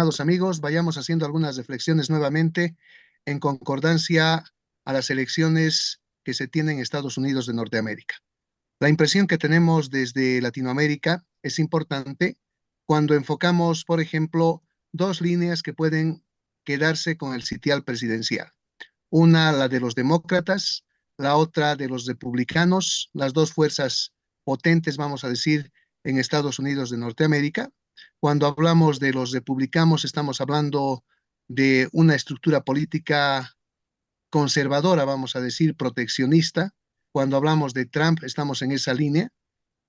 Estimados amigos, vayamos haciendo algunas reflexiones nuevamente en concordancia a las elecciones que se tienen en Estados Unidos de Norteamérica. La impresión que tenemos desde Latinoamérica es importante cuando enfocamos, por ejemplo, dos líneas que pueden quedarse con el sitial presidencial. Una, la de los demócratas, la otra de los republicanos, las dos fuerzas potentes, vamos a decir, en Estados Unidos de Norteamérica. Cuando hablamos de los republicanos, estamos hablando de una estructura política conservadora, vamos a decir, proteccionista. Cuando hablamos de Trump, estamos en esa línea,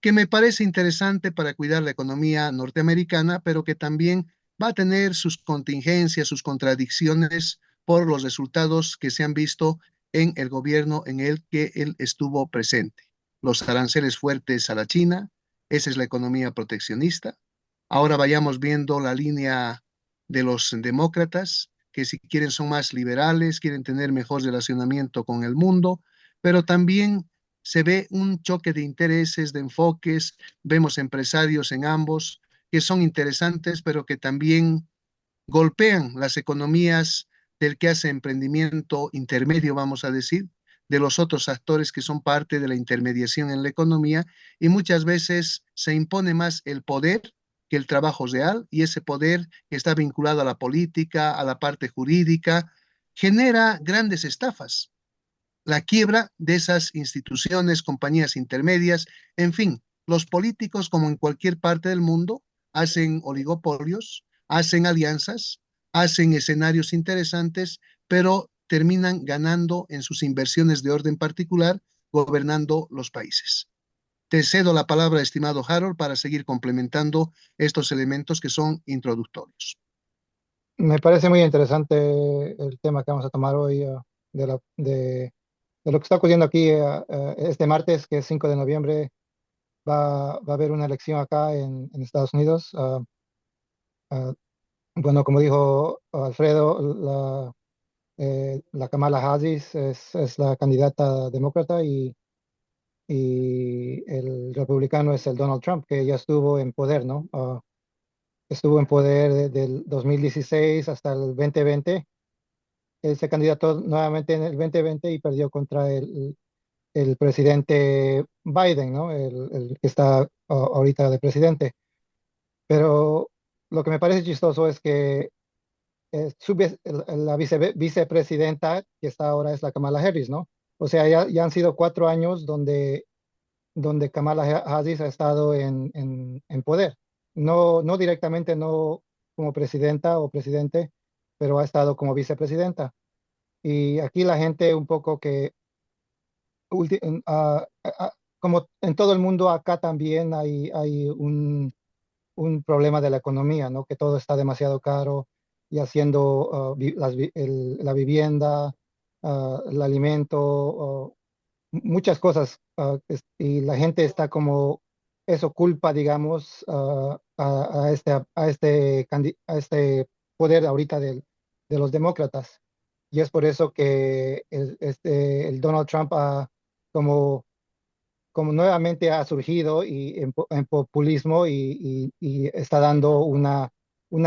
que me parece interesante para cuidar la economía norteamericana, pero que también va a tener sus contingencias, sus contradicciones por los resultados que se han visto en el gobierno en el que él estuvo presente. Los aranceles fuertes a la China, esa es la economía proteccionista. Ahora vayamos viendo la línea de los demócratas, que si quieren son más liberales, quieren tener mejor relacionamiento con el mundo, pero también se ve un choque de intereses, de enfoques, vemos empresarios en ambos que son interesantes, pero que también golpean las economías del que hace emprendimiento intermedio, vamos a decir, de los otros actores que son parte de la intermediación en la economía, y muchas veces se impone más el poder que el trabajo real, y ese poder que está vinculado a la política, a la parte jurídica, genera grandes estafas, la quiebra de esas instituciones, compañías intermedias, en fin, los políticos, como en cualquier parte del mundo, hacen oligopolios, hacen alianzas, hacen escenarios interesantes, pero terminan ganando en sus inversiones de orden particular, gobernando los países. Te cedo la palabra, estimado Harold, para seguir complementando estos elementos que son introductorios. Me parece muy interesante el tema que vamos a tomar hoy, de, de lo que está ocurriendo aquí, este martes, que es 5 de noviembre. Va a haber una elección acá en Estados Unidos. Ah, bueno, como dijo Alfredo, la Kamala Harris es la candidata demócrata, y el republicano es el Donald Trump, que ya estuvo en poder, ¿no? Estuvo en poder del 2016 hasta el 2020. Él se candidató nuevamente en el 2020 y perdió contra el presidente Biden, ¿no? El que está ahorita de presidente. Pero lo que me parece chistoso es que la vicepresidenta que está ahora es la Kamala Harris, ¿no? O sea, ya han sido 4 años donde Kamala Harris ha estado en poder. No directamente, no como presidenta o presidente, pero ha estado como vicepresidenta. Y aquí la gente un poco que, como en todo el mundo, acá también hay un problema de la economía, ¿no? Que todo está demasiado caro, y haciendo la vivienda, el alimento, muchas cosas, y la gente está como, eso culpa, digamos, a este poder ahorita de los demócratas. Y es por eso que el Donald Trump como nuevamente ha surgido y en populismo, y está dando una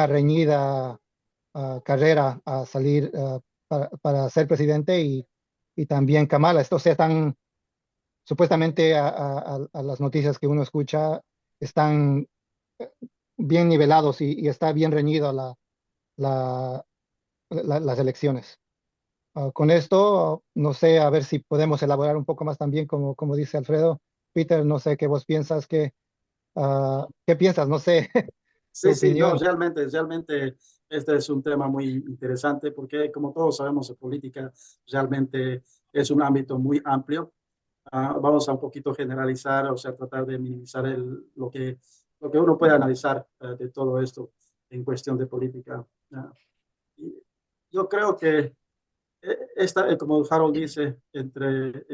reñida carrera a salir, para ser presidente, y también Kamala. Esto se están supuestamente, a las noticias que uno escucha, están bien nivelados, y está bien reñido la- las elecciones. Con esto, no sé, a ver si podemos elaborar un poco más también, como dice Alfredo. Peter, no sé qué vos piensas, qué piensas, no sé, tu Sí, sí, no, opinión. realmente este es un tema muy interesante porque como todos sabemos de política, realmente es un ámbito muy amplio. Vamos a un poquito generalizar, o sea, tratar de minimizar lo que uno puede analizar de todo esto en cuestión de política. Y yo creo que como Harold dice, entre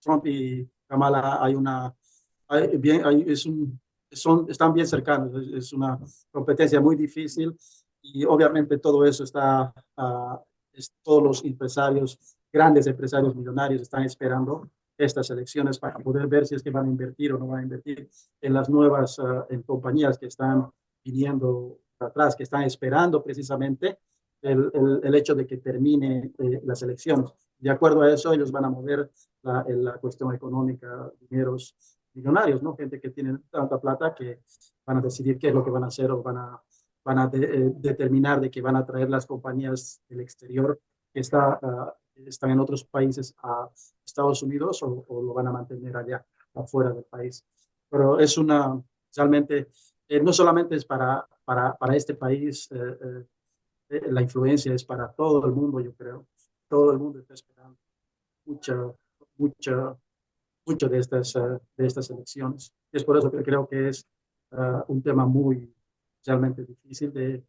Trump y Kamala hay una, es están bien cercanos, es una competencia muy difícil y obviamente todo eso todos los empresarios, grandes empresarios millonarios están esperando estas elecciones para poder ver si es que van a invertir o no van a invertir en las nuevas en compañías que están viniendo atrás, que están esperando precisamente el hecho de que termine las elecciones. De acuerdo a eso, ellos van a mover la cuestión económica, dineros millonarios, ¿no? Gente que tiene tanta plata que van a decidir qué es lo que van a hacer o determinar de que van a traer las compañías del exterior que están en otros países a Estados Unidos o lo van a mantener allá, afuera del país. Pero realmente, no solamente es para este país, la influencia es para todo el mundo, yo creo. Todo el mundo está esperando mucha, mucha, mucho de estas elecciones. Y es por eso que creo que es un tema muy realmente difícil de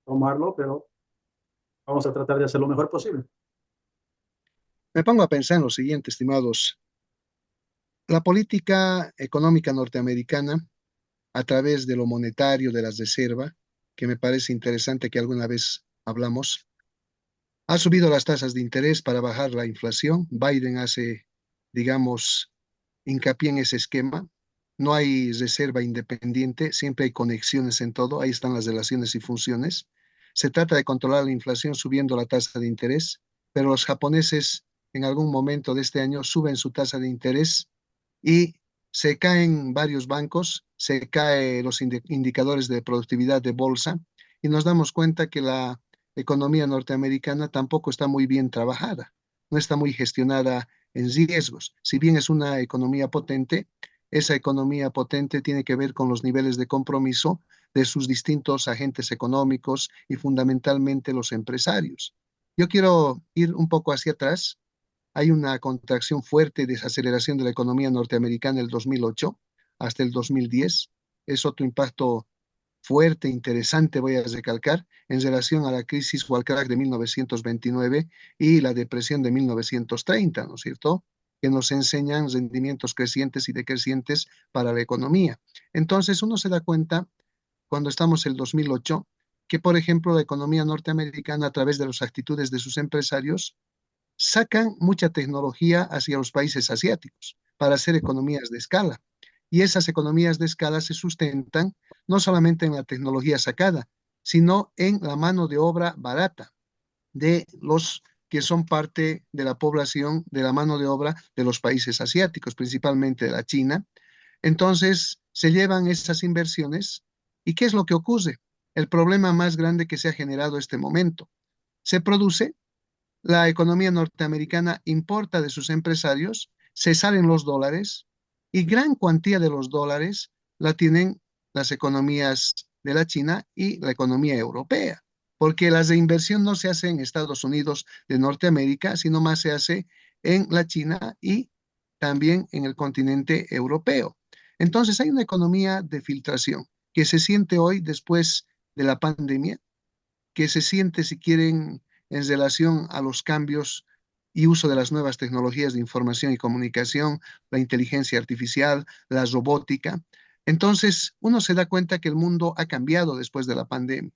tomarlo, pero vamos a tratar de hacer lo mejor posible. Me pongo a pensar en lo siguiente, estimados. La política económica norteamericana, a través de lo monetario, de las reservas, que me parece interesante que alguna vez hablamos, ha subido las tasas de interés para bajar la inflación. Biden hace, digamos, hincapié en ese esquema. No hay reserva independiente, siempre hay conexiones en todo, ahí están las relaciones y funciones. Se trata de controlar la inflación subiendo la tasa de interés, pero los japoneses en algún momento de este año suben su tasa de interés y se caen varios bancos, se caen los indicadores de productividad de bolsa y nos damos cuenta que la economía norteamericana tampoco está muy bien trabajada, no está muy gestionada en riesgos. Si bien es una economía potente, esa economía potente tiene que ver con los niveles de compromiso de sus distintos agentes económicos y fundamentalmente los empresarios. Yo quiero ir un poco hacia atrás. Hay una contracción fuerte, desaceleración de la economía norteamericana el 2008 hasta el 2010. Es otro impacto fuerte, interesante, voy a recalcar, en relación a la crisis o al crack de 1929 y la depresión de 1930, ¿no es cierto? Que nos enseñan rendimientos crecientes y decrecientes para la economía. Entonces uno se da cuenta, cuando estamos en el 2008, que por ejemplo la economía norteamericana a través de las actitudes de sus empresarios sacan mucha tecnología hacia los países asiáticos para hacer economías de escala. Y esas economías de escala se sustentan no solamente en la tecnología sacada, sino en la mano de obra barata de los que son parte de la población, de la mano de obra de los países asiáticos, principalmente de la China. Entonces, se llevan esas inversiones. ¿Y qué es lo que ocurre? El problema más grande que se ha generado este momento. Se produce, la economía norteamericana importa de sus empresarios, se salen los dólares y gran cuantía de los dólares la tienen las economías de la China y la economía europea, porque las de inversión no se hace en Estados Unidos de Norteamérica, sino más se hace en la China y también en el continente europeo. Entonces hay una economía de filtración que se siente hoy después de la pandemia, que se siente, si quieren, en relación a los cambios y uso de las nuevas tecnologías de información y comunicación, la inteligencia artificial, la robótica. Entonces, uno se da cuenta que el mundo ha cambiado después de la pandemia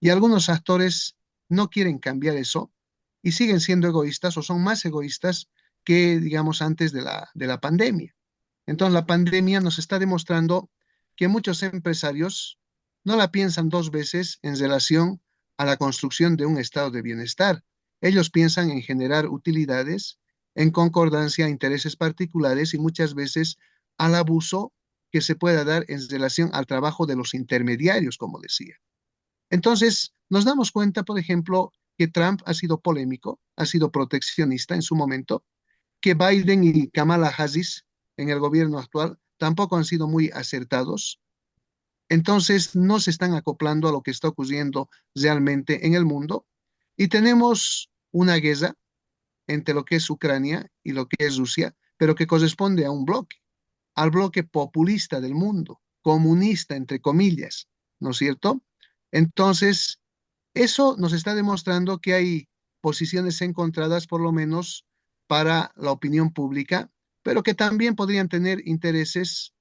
y algunos actores no quieren cambiar eso y siguen siendo egoístas o son más egoístas que, digamos, antes de la pandemia. Entonces, la pandemia nos está demostrando que muchos empresarios no la piensan dos veces en relación a la construcción de un estado de bienestar. Ellos piensan en generar utilidades en concordancia a intereses particulares y muchas veces al abuso que se pueda dar en relación al trabajo de los intermediarios, como decía. Entonces, nos damos cuenta, por ejemplo, que Trump ha sido polémico, ha sido proteccionista en su momento, que Biden y Kamala Harris en el gobierno actual tampoco han sido muy acertados. Entonces, no se están acoplando a lo que está ocurriendo realmente en el mundo. Y tenemos una guerra entre lo que es Ucrania y lo que es Rusia, pero que corresponde a un bloque, al bloque populista del mundo, comunista, entre comillas, ¿no es cierto? Entonces, eso nos está demostrando que hay posiciones encontradas, por lo menos para la opinión pública, pero que también podrían tener intereses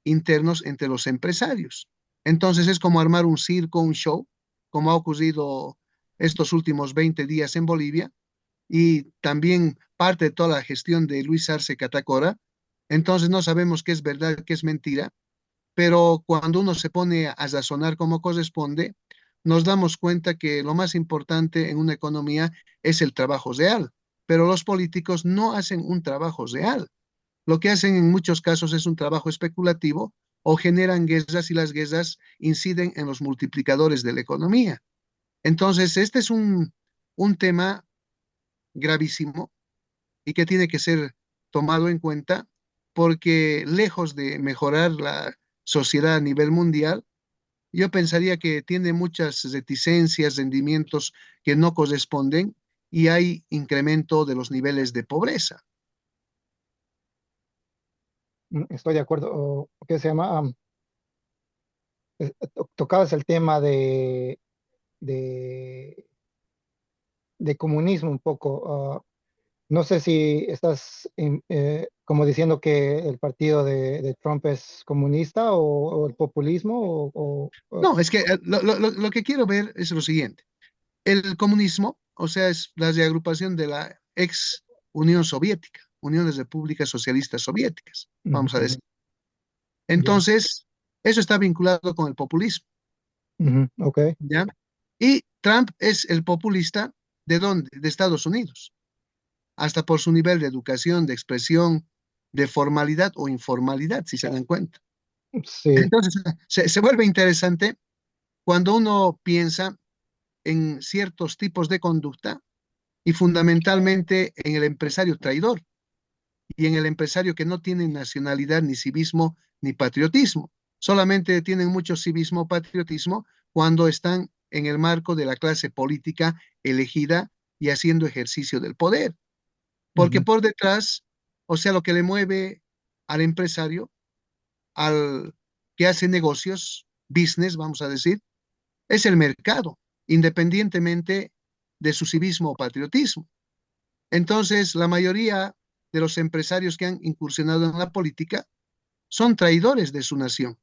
internos entre los empresarios. Entonces es como armar un circo, un show, como ha ocurrido estos últimos 20 días en Bolivia y también parte de toda la gestión de Luis Arce Catacora. Entonces no sabemos qué es verdad, qué es mentira, pero cuando uno se pone a razonar como corresponde, nos damos cuenta que lo más importante en una economía es el trabajo real, pero los políticos no hacen un trabajo real. Lo que hacen en muchos casos es un trabajo especulativo o generan guerras y las guerras inciden en los multiplicadores de la economía. Entonces, este es un tema gravísimo y que tiene que ser tomado en cuenta porque lejos de mejorar la sociedad a nivel mundial, yo pensaría que tiene muchas reticencias, rendimientos que no corresponden y hay incremento de los niveles de pobreza. Estoy de acuerdo. ¿Qué se llama? Tocabas el tema de, de comunismo un poco. No sé si estás como diciendo que el partido de Trump es comunista o el populismo No, es que lo que quiero ver es lo siguiente. El comunismo, o sea, es la reagrupación de la ex Unión Soviética, Unión de Repúblicas Socialistas Soviéticas, Ujú, vamos a decir. ya, Entonces, eso está vinculado con el populismo, ujú, ok, ¿ya? Y Trump es el populista ¿de dónde? De Estados Unidos, hasta por su nivel de educación, de expresión, de formalidad o informalidad, si se dan cuenta. sí, Entonces, se vuelve interesante cuando uno piensa en ciertos tipos de conducta y fundamentalmente en el empresario traidor y en el empresario que no tiene nacionalidad, ni civismo, ni patriotismo. Solamente tienen mucho civismo, patriotismo cuando están en el marco de la clase política elegida y haciendo ejercicio del poder. Porque ujú, por detrás, o sea, lo que le mueve al empresario, al que hace negocios, business, vamos a decir, es el mercado, independientemente de su civismo o patriotismo. Entonces, la mayoría de los empresarios que han incursionado en la política son traidores de su nación.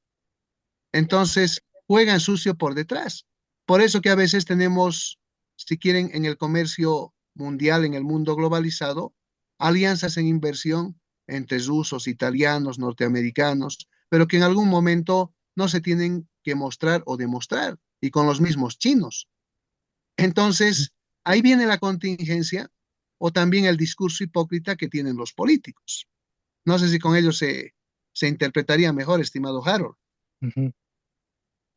Entonces, juegan sucio por detrás. Por eso que a veces tenemos, si quieren, en el comercio mundial, en el mundo globalizado, alianzas en inversión entre rusos, italianos, norteamericanos, pero que en algún momento no se tienen que mostrar o demostrar, y con los mismos chinos. Entonces, ahí viene la contingencia o también el discurso hipócrita que tienen los políticos. No sé si con ello se interpretaría mejor, estimado Harold. ujú.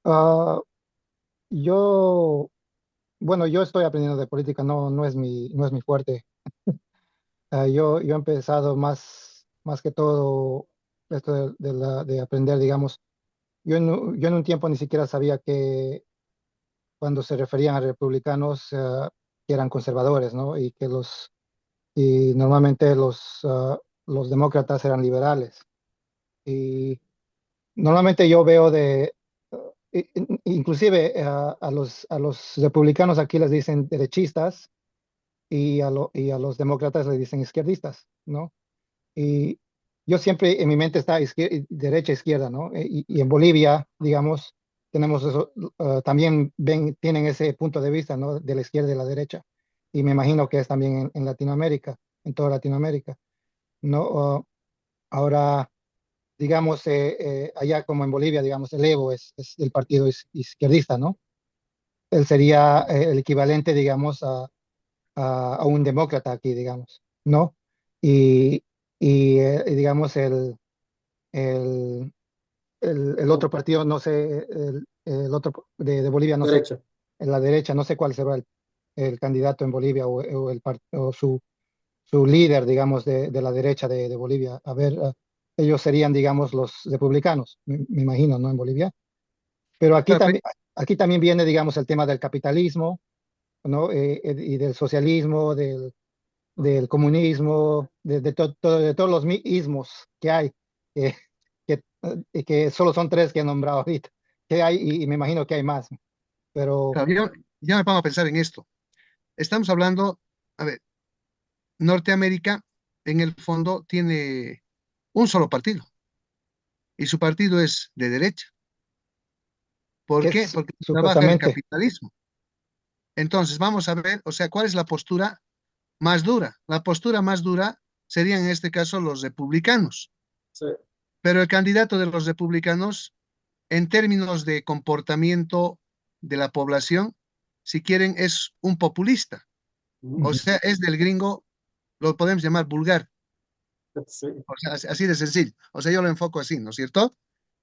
Ah, yo, bueno, yo estoy aprendiendo de política, no es mi fuerte. Yo he empezado más que todo esto de aprender, digamos. Yo en un tiempo ni siquiera sabía que cuando se referían a republicanos, que eran conservadores, ¿no? Y normalmente los demócratas eran liberales. Y normalmente yo veo inclusive a los republicanos aquí les dicen derechistas y a los demócratas les dicen izquierdistas, ¿no? Y yo siempre en mi mente está derecha, izquierda, ¿no? Y en Bolivia, digamos, tenemos eso, también tienen ese punto de vista, ¿no? De la izquierda y la derecha. Y me imagino que es también en Latinoamérica, en toda Latinoamérica, ¿no? Ahora, digamos, allá como en Bolivia, digamos, el Evo es el partido izquierdista, ¿no? Él sería el equivalente, digamos, a un demócrata aquí, digamos, ¿no? Y, digamos, el, el otro partido, no sé, el otro de Bolivia, no sé, derecha. en la derecha, no sé cuál será el candidato en Bolivia o su líder, digamos, de la derecha de Bolivia. A ver, ellos serían, digamos, los republicanos, me imagino, ¿no? En Bolivia. Pero aquí también viene, digamos, el tema del capitalismo, ¿no? Y del socialismo, del comunismo, de todos los ismos que hay, eh, que solo son tres que he nombrado ahorita, que hay, y me imagino que hay más, pero Claro, yo ya me pongo a pensar en esto. Estamos hablando, a ver, Norteamérica en el fondo tiene un solo partido y su partido es de derecha. ¿Por qué? es Porque trabaja el supuestamente, capitalismo. Entonces, vamos a ver, o sea, ¿cuál es la postura más dura? La postura más dura serían en este caso los republicanos, Sí, pero el candidato de los republicanos en términos de comportamiento de la población, si quieren, es un populista. O Ujú. Ujú. sea, es del gringo, lo podemos llamar vulgar. Sí, O sea, así de sencillo. O sea, yo lo enfoco así, ¿no es cierto?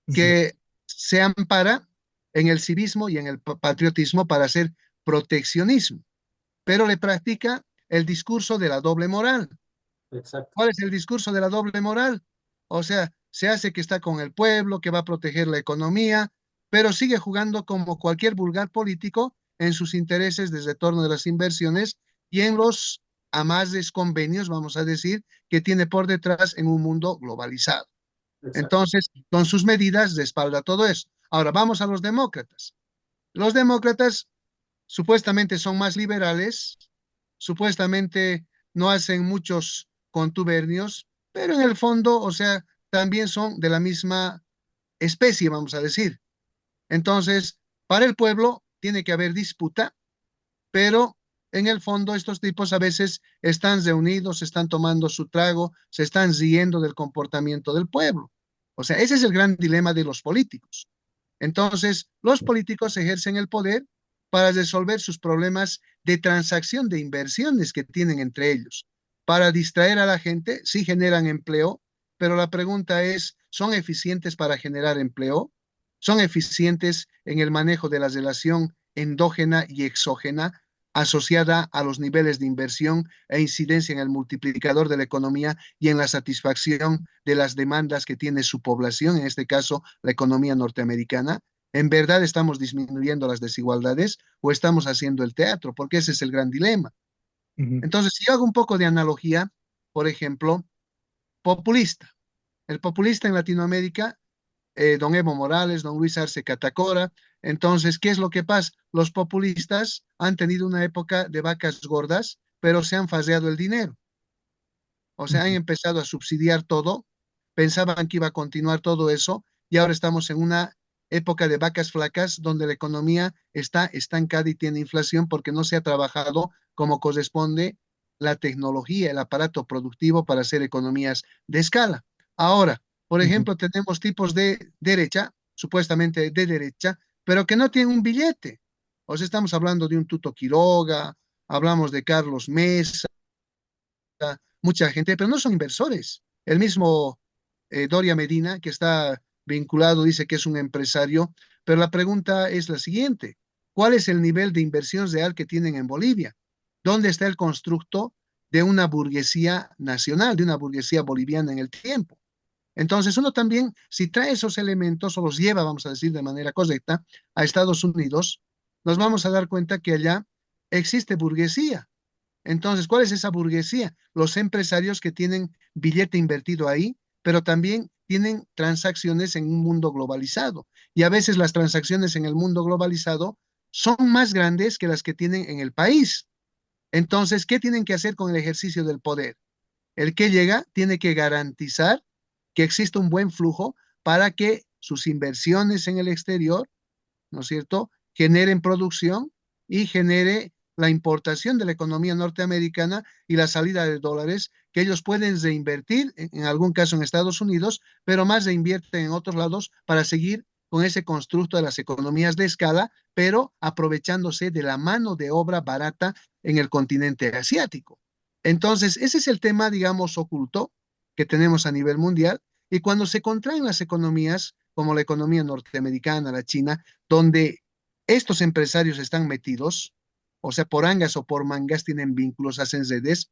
Ujú. Que se ampara en el civismo y en el patriotismo para hacer proteccionismo, pero le practica el discurso de la doble moral. exacto, ¿Cuál es el discurso de la doble moral? O sea, se hace que está con el pueblo, que va a proteger la economía, pero sigue jugando como cualquier vulgar político en sus intereses de retorno de las inversiones y en los amases convenios, vamos a decir, que tiene por detrás en un mundo globalizado. exacto. Entonces, con sus medidas respalda todo eso. Ahora, vamos a los demócratas. Los demócratas supuestamente son más liberales, supuestamente no hacen muchos contubernios, pero en el fondo, o sea, también son de la misma especie, vamos a decir. Entonces, para el pueblo tiene que haber disputa, pero en el fondo estos tipos a veces están reunidos, están tomando su trago, se están riendo del comportamiento del pueblo. O sea, ese es el gran dilema de los políticos. Entonces, los políticos ejercen el poder para resolver sus problemas de transacción de inversiones que tienen entre ellos. Para distraer a la gente, sí generan empleo, pero la pregunta es, ¿son eficientes para generar empleo? ¿Son eficientes en el manejo de la relación endógena y exógena asociada a los niveles de inversión e incidencia en el multiplicador de la economía y en la satisfacción de las demandas que tiene su población, en este caso la economía norteamericana? ¿En verdad estamos disminuyendo las desigualdades o estamos haciendo el teatro? Porque ese es el gran dilema. Ujú. Entonces, si yo hago un poco de analogía, por ejemplo, populista. El populista en Latinoamérica, don Evo Morales, don Luis Arce Catacora. Entonces, ¿qué es lo que pasa? Los populistas han tenido una época de vacas gordas, pero se han faseado el dinero. O sea, han Ujú. empezado a subsidiar todo, pensaban que iba a continuar todo eso y ahora estamos en una época de vacas flacas donde la economía está estancada y tiene inflación porque no se ha trabajado como corresponde la tecnología, el aparato productivo para hacer economías de escala. Ahora, por Ujú. ejemplo, tenemos tipos de derecha, supuestamente de derecha, pero que no tienen un billete. O sea, estamos hablando de un Tuto Quiroga, hablamos de Carlos Mesa, mucha gente, pero no son inversores. El mismo Doria Medina, que está vinculado, dice que es un empresario, pero la pregunta es la siguiente: ¿cuál es el nivel de inversión real que tienen en Bolivia? ¿Dónde está el constructo de una burguesía nacional, de una burguesía boliviana en el tiempo? Entonces, uno también, si trae esos elementos o los lleva, vamos a decir, de manera correcta a Estados Unidos, nos vamos a dar cuenta que allá existe burguesía. Entonces, ¿cuál es esa burguesía? Los empresarios que tienen billete invertido ahí, pero también tienen transacciones en un mundo globalizado. Y a veces las transacciones en el mundo globalizado son más grandes que las que tienen en el país. Entonces, ¿qué tienen que hacer con el ejercicio del poder? El que llega tiene que garantizar que exista un buen flujo para que sus inversiones en el exterior, ¿no es cierto?, generen producción y genere la importación de la economía norteamericana y la salida de dólares que ellos pueden reinvertir, en algún caso en Estados Unidos, pero más reinvierten en otros lados para seguir con ese constructo de las economías de escala, pero aprovechándose de la mano de obra barata en el continente asiático. Entonces, ese es el tema, digamos, oculto que tenemos a nivel mundial. Y cuando se contraen las economías, como la economía norteamericana, la China, donde estos empresarios están metidos, o sea, por angas o por mangas tienen vínculos, hacen redes,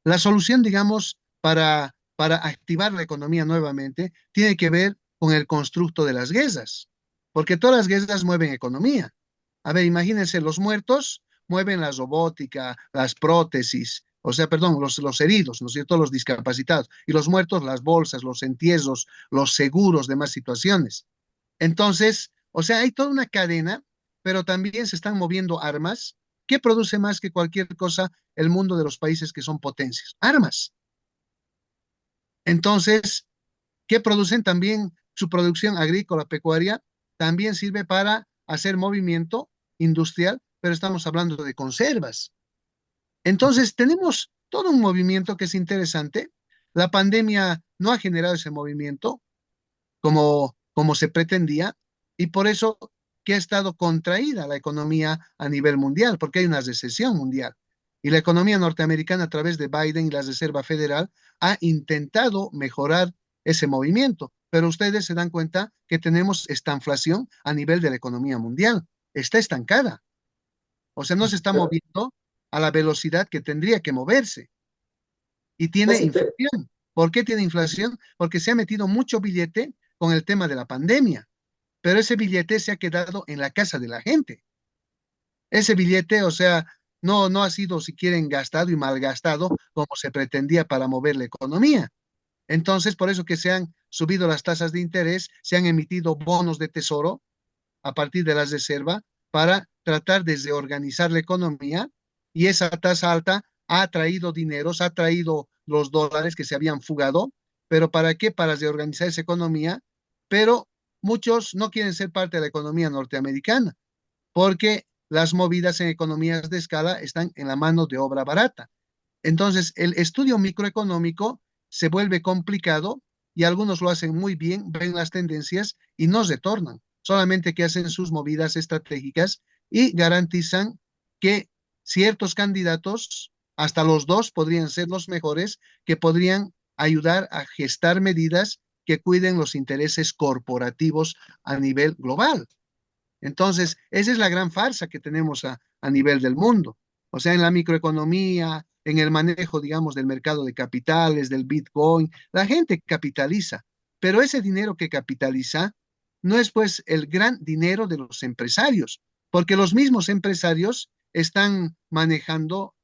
la solución, digamos, para activar la economía nuevamente, tiene que ver con el constructo de las guerras, porque todas las guerras mueven economía. A ver, imagínense, los muertos mueven la robótica, las prótesis, o sea, perdón, los heridos, ¿no es cierto?, los discapacitados, y los muertos, las bolsas, los entierros, los seguros, demás situaciones. Entonces, o sea, hay toda una cadena, pero también se están moviendo armas. ¿Qué produce más que cualquier cosa el mundo de los países que son potencias? Armas. Entonces, ¿qué producen también? Su producción agrícola, pecuaria, también sirve para hacer movimiento industrial, pero estamos hablando de conservas. Entonces, tenemos todo un movimiento que es interesante. La pandemia no ha generado ese movimiento, como como se pretendía, y por eso que ha estado contraída la economía a nivel mundial, porque hay una recesión mundial. Y la economía norteamericana a través de Biden y la Reserva Federal ha intentado mejorar ese movimiento, pero ustedes se dan cuenta que tenemos esta inflación a nivel de la economía mundial. Está estancada, o sea, no se está Pero moviendo a la velocidad que tendría que moverse y tiene es, inte- inflación. ¿Por qué tiene inflación? Porque se ha metido mucho billete con el tema de la pandemia, pero ese billete se ha quedado en la casa de la gente. Ese billete, o sea, no ha sido, si quieren, gastado y malgastado como se pretendía para mover la economía. Entonces, por eso que se han subido las tasas de interés, se han emitido bonos de tesoro a partir de las reservas para tratar de reorganizar la economía, y esa tasa alta ha traído dineros, ha traído los dólares que se habían fugado, pero ¿para qué? Para reorganizar esa economía, pero muchos no quieren ser parte de la economía norteamericana porque las movidas en economías de escala están en la mano de obra barata. Entonces, el estudio microeconómico se vuelve complicado y algunos lo hacen muy bien, ven las tendencias y no retornan, solamente que hacen sus movidas estratégicas y garantizan que ciertos candidatos, hasta los dos, podrían ser los mejores, que podrían ayudar a gestar medidas que cuiden los intereses corporativos a nivel global. Entonces, esa es la gran farsa que tenemos a nivel del mundo. O sea, en la microeconomía, en el manejo, digamos, del mercado de capitales, del Bitcoin, la gente capitaliza, pero ese dinero que capitaliza no es pues el gran dinero de los empresarios, porque los mismos empresarios están manejando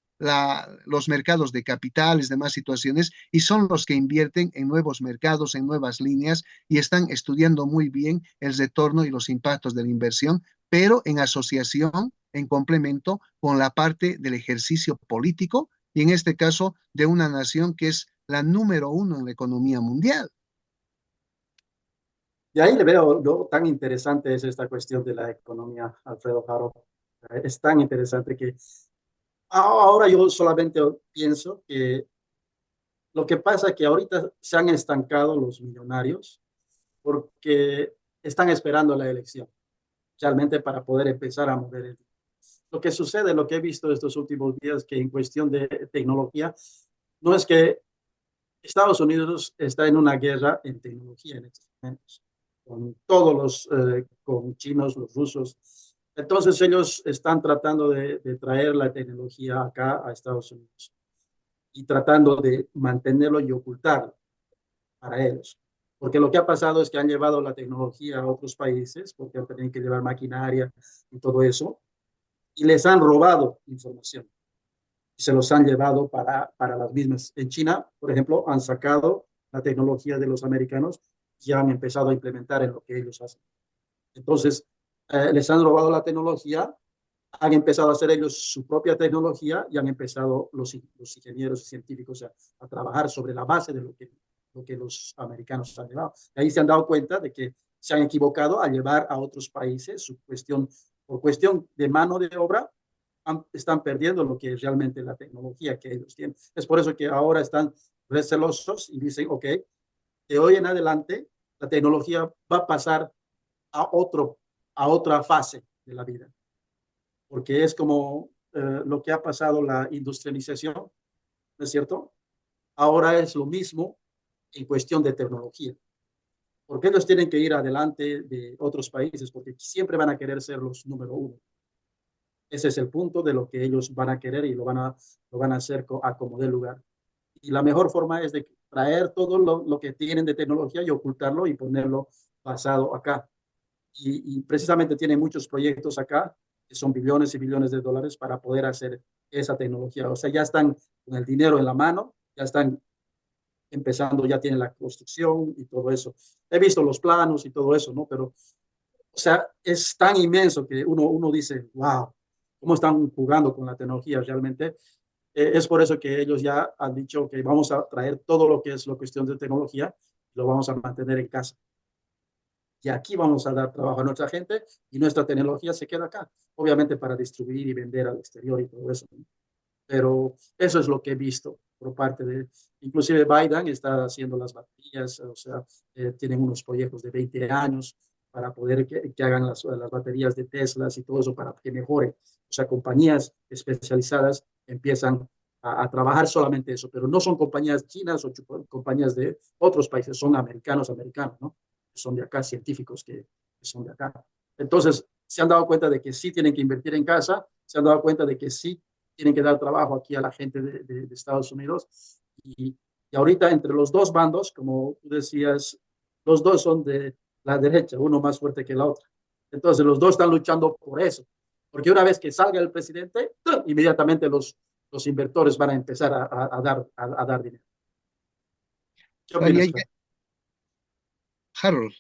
los mercados de capitales, demás situaciones, y son los que invierten en nuevos mercados, en nuevas líneas, y están estudiando muy bien el retorno y los impactos de la inversión, pero en asociación, en complemento con la parte del ejercicio político, y en este caso de una nación que es la número uno en la economía mundial. y ahí le veo lo tan interesante es esta cuestión de la economía, Alfredo Jaro. Es tan interesante que ahora yo solamente pienso que lo que pasa es que ahorita se han estancado los millonarios porque están esperando la elección, realmente para poder empezar a mover el. Lo que sucede, lo que he visto estos últimos días, que en cuestión de tecnología, no es que Estados Unidos está en una guerra en tecnología en estos momentos, con todos con chinos, los rusos. Entonces ellos están tratando de traer la tecnología acá a Estados Unidos y tratando de mantenerlo y ocultarlo para ellos. Porque lo que ha pasado es que han llevado la tecnología a otros países, porque han tenido que llevar maquinaria y todo eso, y les han robado información. Y se los han llevado para las mismas. En China, por ejemplo, han sacado la tecnología de los americanos y han empezado a implementar en lo que ellos hacen. Entonces, les han robado la tecnología, han empezado a hacer ellos su propia tecnología y han empezado los ingenieros y científicos a trabajar sobre la base de lo que los americanos han llevado. Y ahí se han dado cuenta de que se han equivocado al llevar a otros países su cuestión, por cuestión de mano de obra, están perdiendo lo que es realmente la tecnología que ellos tienen. Es por eso que ahora están recelosos y dicen, ok, de hoy en adelante la tecnología va a pasar a a otra fase de la vida, porque es como lo que ha pasado la industrialización, ¿no es cierto? Ahora es lo mismo en cuestión de tecnología, porque ellos tienen que ir adelante de otros países, porque siempre van a querer ser los número uno. Ese es el punto de lo que ellos van a querer y lo van a hacer a como dé lugar. Y la mejor forma es de traer todo lo que tienen de tecnología y ocultarlo y ponerlo basado acá. Y precisamente tienen muchos proyectos acá, que son billones y billones de dólares para poder hacer esa tecnología. O sea, ya están con el dinero en la mano, ya están empezando, ya tienen la construcción y todo eso. He visto los planos y todo eso, ¿no? Pero, o sea, es tan inmenso que uno dice, wow, ¿cómo están jugando con la tecnología realmente? Es por eso que ellos ya han dicho que vamos a traer todo lo que es la cuestión de tecnología, lo vamos a mantener en casa. Y aquí vamos a dar trabajo a nuestra gente y nuestra tecnología se queda acá, obviamente para distribuir y vender al exterior y todo eso, ¿no? Pero eso es lo que he visto por parte de, inclusive Biden está haciendo las baterías, o sea, tienen unos proyectos de 20 años para poder que hagan las baterías de Teslas y todo eso para que mejore. O sea, compañías especializadas empiezan a trabajar solamente eso, pero no son compañías chinas o compañías de otros países, son americanos, ¿no? Son de acá, científicos que son de acá. Entonces, se han dado cuenta de que sí tienen que invertir en casa, se han dado cuenta de que sí tienen que dar trabajo aquí a la gente de Estados Unidos. Y ahorita entre los dos bandos, como tú decías, los dos son de la derecha, uno más fuerte que la otra. Entonces los dos están luchando por eso. Porque una vez que salga el presidente, inmediatamente los inversores van a empezar a dar dinero. ¿Qué opinas, Fred? Harold.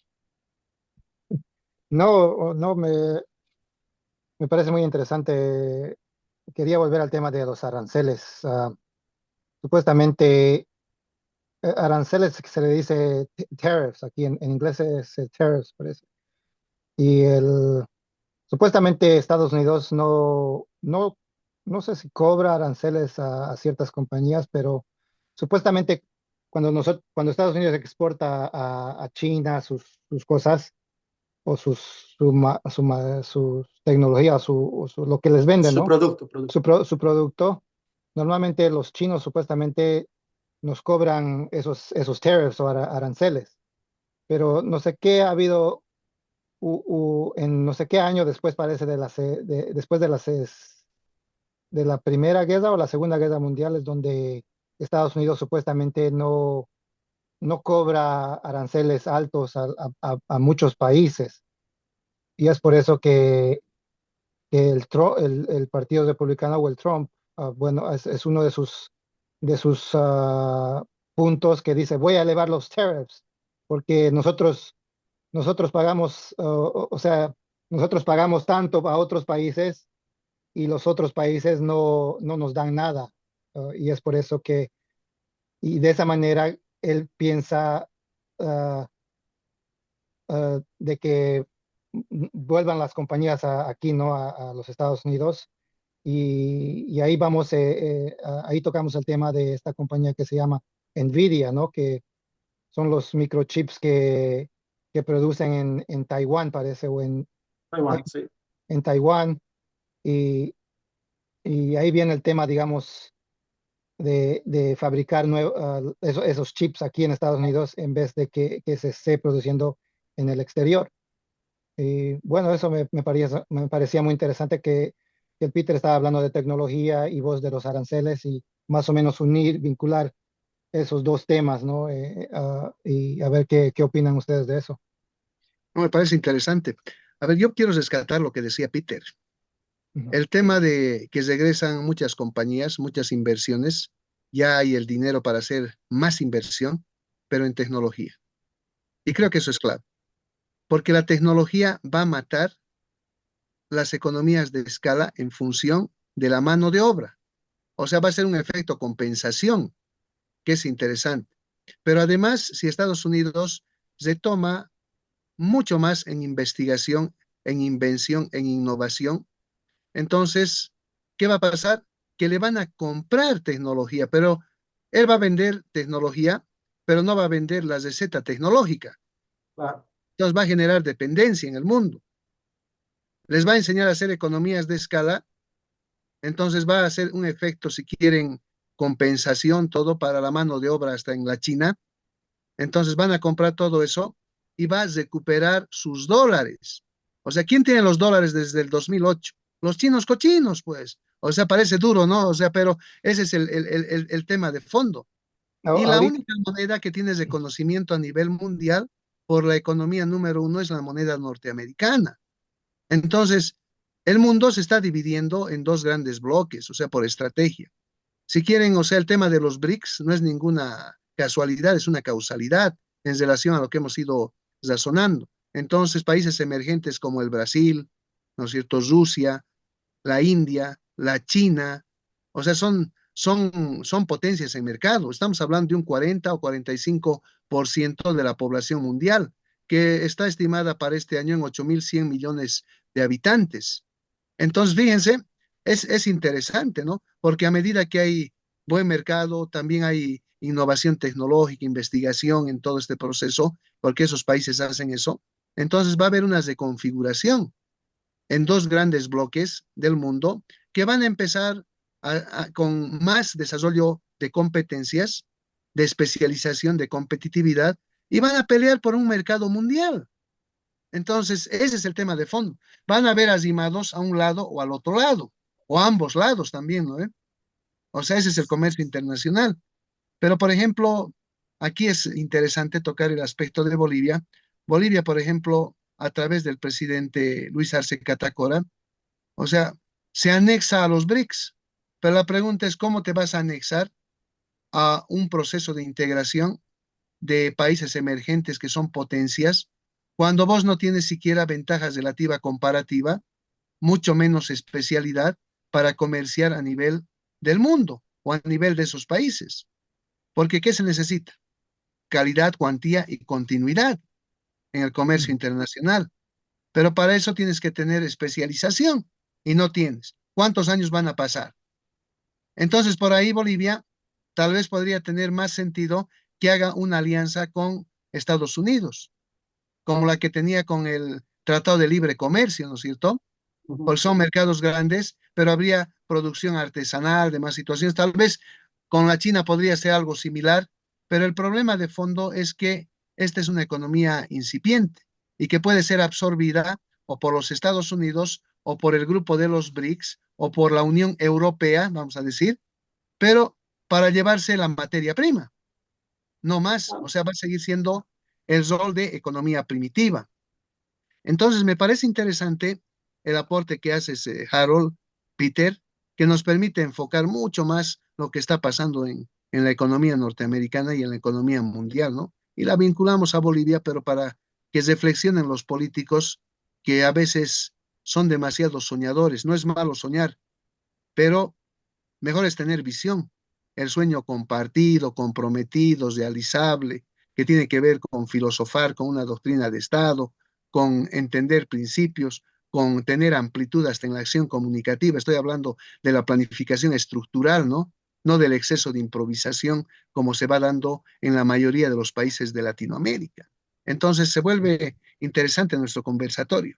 No, no, me parece muy interesante. Quería volver al tema de los aranceles. Supuestamente, aranceles que se le dice tariffs, aquí en inglés es tariffs, parece. Y supuestamente Estados Unidos no sé si cobra aranceles a ciertas compañías, pero supuestamente cuando Estados Unidos exporta a China sus cosas o sus tecnologías, lo que les venden, Su ¿no? producto. Su producto, normalmente los chinos supuestamente nos cobran esos tariffs o aranceles, pero no sé qué ha habido en no sé qué año después parece después de la Primera Guerra o la Segunda Guerra Mundial es donde Estados Unidos supuestamente no cobra aranceles altos a muchos países. Y es por eso que el Partido Republicano o el Trump, bueno, es uno de sus puntos que dice, voy a elevar los tariffs, porque nosotros pagamos, o sea, nosotros pagamos tanto a otros países y los otros países no nos dan nada. Y es por eso y de esa manera él piensa ah, de que vuelvan las compañías aquí, ¿no? A los Estados Unidos. Y ahí vamos, ahí tocamos el tema de esta compañía que se llama Nvidia, ¿no? Que son los microchips que producen en Taiwán, parece, o Taiwán, sí. en Taiwán. Y, y ahí viene el tema, digamos, de fabricar esos chips aquí en Estados Unidos en vez de que se esté produciendo en el exterior. Y bueno, eso me parecía muy interesante que el Peter estaba hablando de tecnología y vos de los aranceles y más o menos vincular esos dos temas, ¿no? Y a ver qué opinan ustedes de eso. No, me parece interesante. A ver, yo quiero rescatar lo que decía Peter. Ujú. El tema de que regresan muchas compañías, muchas inversiones, ya hay el dinero para hacer más inversión, pero en tecnología. Y creo que eso es clave, porque la tecnología va a matar las economías de escala en función de la mano de obra. O sea, va a ser un efecto compensación, que es interesante. Pero además, si Estados Unidos se toma mucho más en investigación, en invención, en innovación, entonces, ¿qué va a pasar? Que le van a comprar tecnología, pero él va a vender tecnología, pero no va a vender la receta tecnológica. Claro. Entonces va a generar dependencia en el mundo. Les va a enseñar a hacer economías de escala, entonces va a hacer un efecto, si quieren, compensación, todo para la mano de obra hasta en la China. Entonces van a comprar todo eso y va a recuperar sus dólares. O sea, ¿quién tiene los dólares desde el 2008? Los chinos cochinos, pues. O sea, parece duro, ¿no? O sea, pero ese es el tema de fondo. Y la Ahorita, única moneda que tiene reconocimiento a nivel mundial por la economía número uno es la moneda norteamericana. Entonces, el mundo se está dividiendo en dos grandes bloques, o sea, por estrategia. Si quieren, o sea, el tema de los BRICS no es ninguna casualidad, es una causalidad en relación a lo que hemos ido razonando. Entonces, países emergentes como el Brasil, ¿no es cierto? Rusia, la India, la China, o sea, son potencias en mercado. Estamos hablando de un 40 o 45% de la población mundial, que está estimada para este año en 8.100 millones de habitantes. Entonces, fíjense, es interesante, ¿no? Porque a medida que hay buen mercado, también hay innovación tecnológica, investigación en todo este proceso, porque esos países hacen eso. Entonces va a haber una reconfiguración en dos grandes bloques del mundo que van a empezar con más desarrollo de competencias, de especialización, de competitividad, y van a pelear por un mercado mundial. Entonces, ese es el tema de fondo. Van a haber arrimados a un lado o al otro lado, o a ambos lados también, ¿no? O sea, ese es el comercio internacional. Pero, por ejemplo, aquí es interesante tocar el aspecto de Bolivia. Bolivia, por ejemplo, a través del presidente Luis Arce Catacora, o sea, se anexa a los BRICS. Pero la pregunta es, ¿cómo te vas a anexar a un proceso de integración de países emergentes que son potencias cuando vos no tienes siquiera ventajas relativa comparativa, mucho menos especialidad para comerciar a nivel del mundo o a nivel de esos países? Porque ¿qué se necesita? Calidad, cuantía y continuidad en el comercio internacional. Pero para eso tienes que tener especialización y no tienes. ¿Cuántos años van a pasar? Entonces, por ahí Bolivia tal vez podría tener más sentido que haga una alianza con Estados Unidos, como la que tenía con el Tratado de Libre Comercio, ¿no es cierto? Ujú. Porque son mercados grandes, pero habría producción artesanal, demás situaciones. Tal vez con la China podría ser algo similar, pero el problema de fondo es que esta es una economía incipiente y que puede ser absorbida o por los Estados Unidos o por el grupo de los BRICS o por la Unión Europea, vamos a decir, pero para llevarse la materia prima, no más. O sea, va a seguir siendo el rol de economía primitiva. Entonces, me parece interesante el aporte que haces, Harold, Peter, que nos permite enfocar mucho más lo que está pasando en la economía norteamericana y en la economía mundial, ¿no? Y la vinculamos a Bolivia, pero para que reflexionen los políticos que a veces son demasiado soñadores. No es malo soñar, pero mejor es tener visión, el sueño compartido, comprometido, realizable, que tiene que ver con filosofar, con una doctrina de Estado, con entender principios, con tener amplitud hasta en la acción comunicativa. Estoy hablando de la planificación estructural, ¿no? No del exceso de improvisación como se va dando en la mayoría de los países de Latinoamérica. Entonces se vuelve interesante nuestro conversatorio.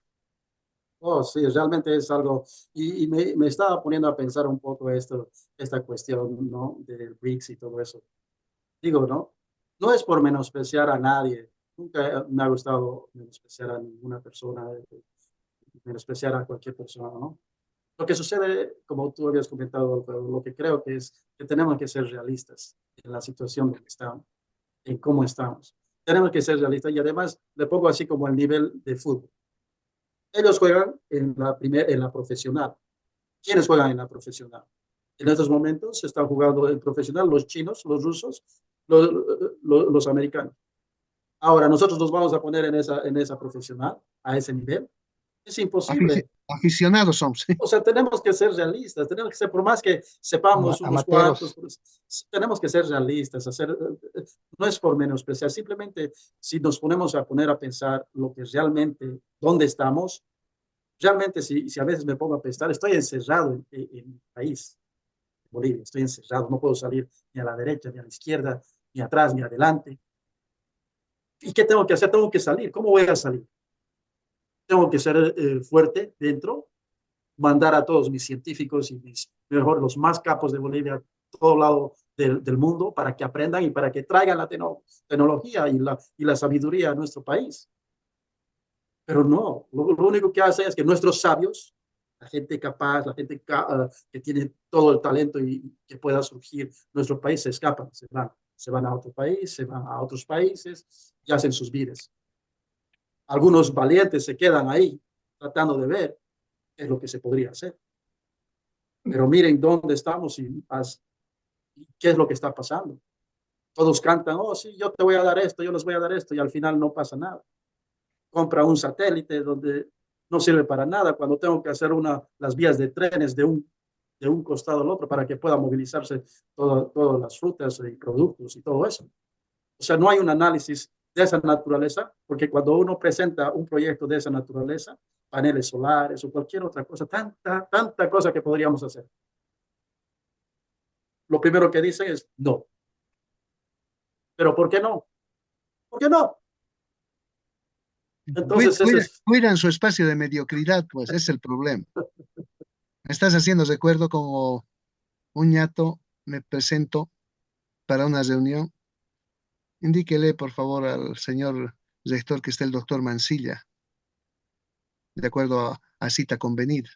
Oh, sí, realmente es algo, y me estaba poniendo a pensar un poco esta cuestión, ¿no? Del BRICS y todo eso. Digo, ¿no? No es por menospreciar a nadie. Nunca me ha gustado menospreciar a ninguna persona, menospreciar a cualquier persona, ¿no? Lo que sucede, como tú habías comentado, pero lo que creo que es que tenemos que ser realistas en la situación donde estamos, en cómo estamos. Tenemos que ser realistas y además le pongo así como el nivel de fútbol. Ellos juegan en la profesional. ¿Quiénes juegan en la profesional? En estos momentos se están jugando en profesional los chinos, los rusos, los, los americanos. Ahora, nosotros nos vamos a poner en esa profesional, a ese nivel. Es imposible. Aficionados somos. O sea, tenemos que ser realistas, tenemos que ser, por más que sepamos unos cuantos, Amateros. pues, tenemos que ser realistas, no es por menospreciar, simplemente si nos ponemos a poner a pensar lo que realmente, dónde estamos, realmente si a veces me pongo a pensar, estoy encerrado en mi país, Bolivia, estoy encerrado, no puedo salir ni a la derecha, ni a la izquierda, ni atrás, ni adelante. ¿Y qué tengo que hacer? Tengo que salir. ¿Cómo voy a salir? Tengo que ser fuerte dentro, mandar a todos mis científicos y mejor los más capos de Bolivia a todo lado del mundo para que aprendan y para que traigan la tecnología y la sabiduría a nuestro país. Pero no, lo único que hace es que nuestros sabios, la gente capaz, la gente que tiene todo el talento y que pueda surgir, nuestro país se escapan, se van a otro país, se van a otros países y hacen sus vidas. Algunos valientes se quedan ahí tratando de ver qué es lo que se podría hacer. Pero miren dónde estamos y qué es lo que está pasando. Todos cantan, oh, sí, yo te voy a dar esto, yo les voy a dar esto, y al final no pasa nada. Compra un satélite donde no sirve para nada cuando tengo que hacer las vías de trenes de un costado al otro para que pueda movilizarse todas las frutas y productos y todo eso. O sea, no hay un análisis de esa naturaleza, porque cuando uno presenta un proyecto de esa naturaleza, paneles solares o cualquier otra cosa, tanta cosa que podríamos hacer. lo primero que dicen es no. ¿Pero por qué no? ¿Por qué no? Entonces, ese es, Cuidan su espacio de mediocridad, pues ese es el problema. Me estás haciendo recuerdo como un ñato, me presento para una reunión. Indíquele, por favor, al señor rector que está el doctor Mancilla, de acuerdo a cita convenida.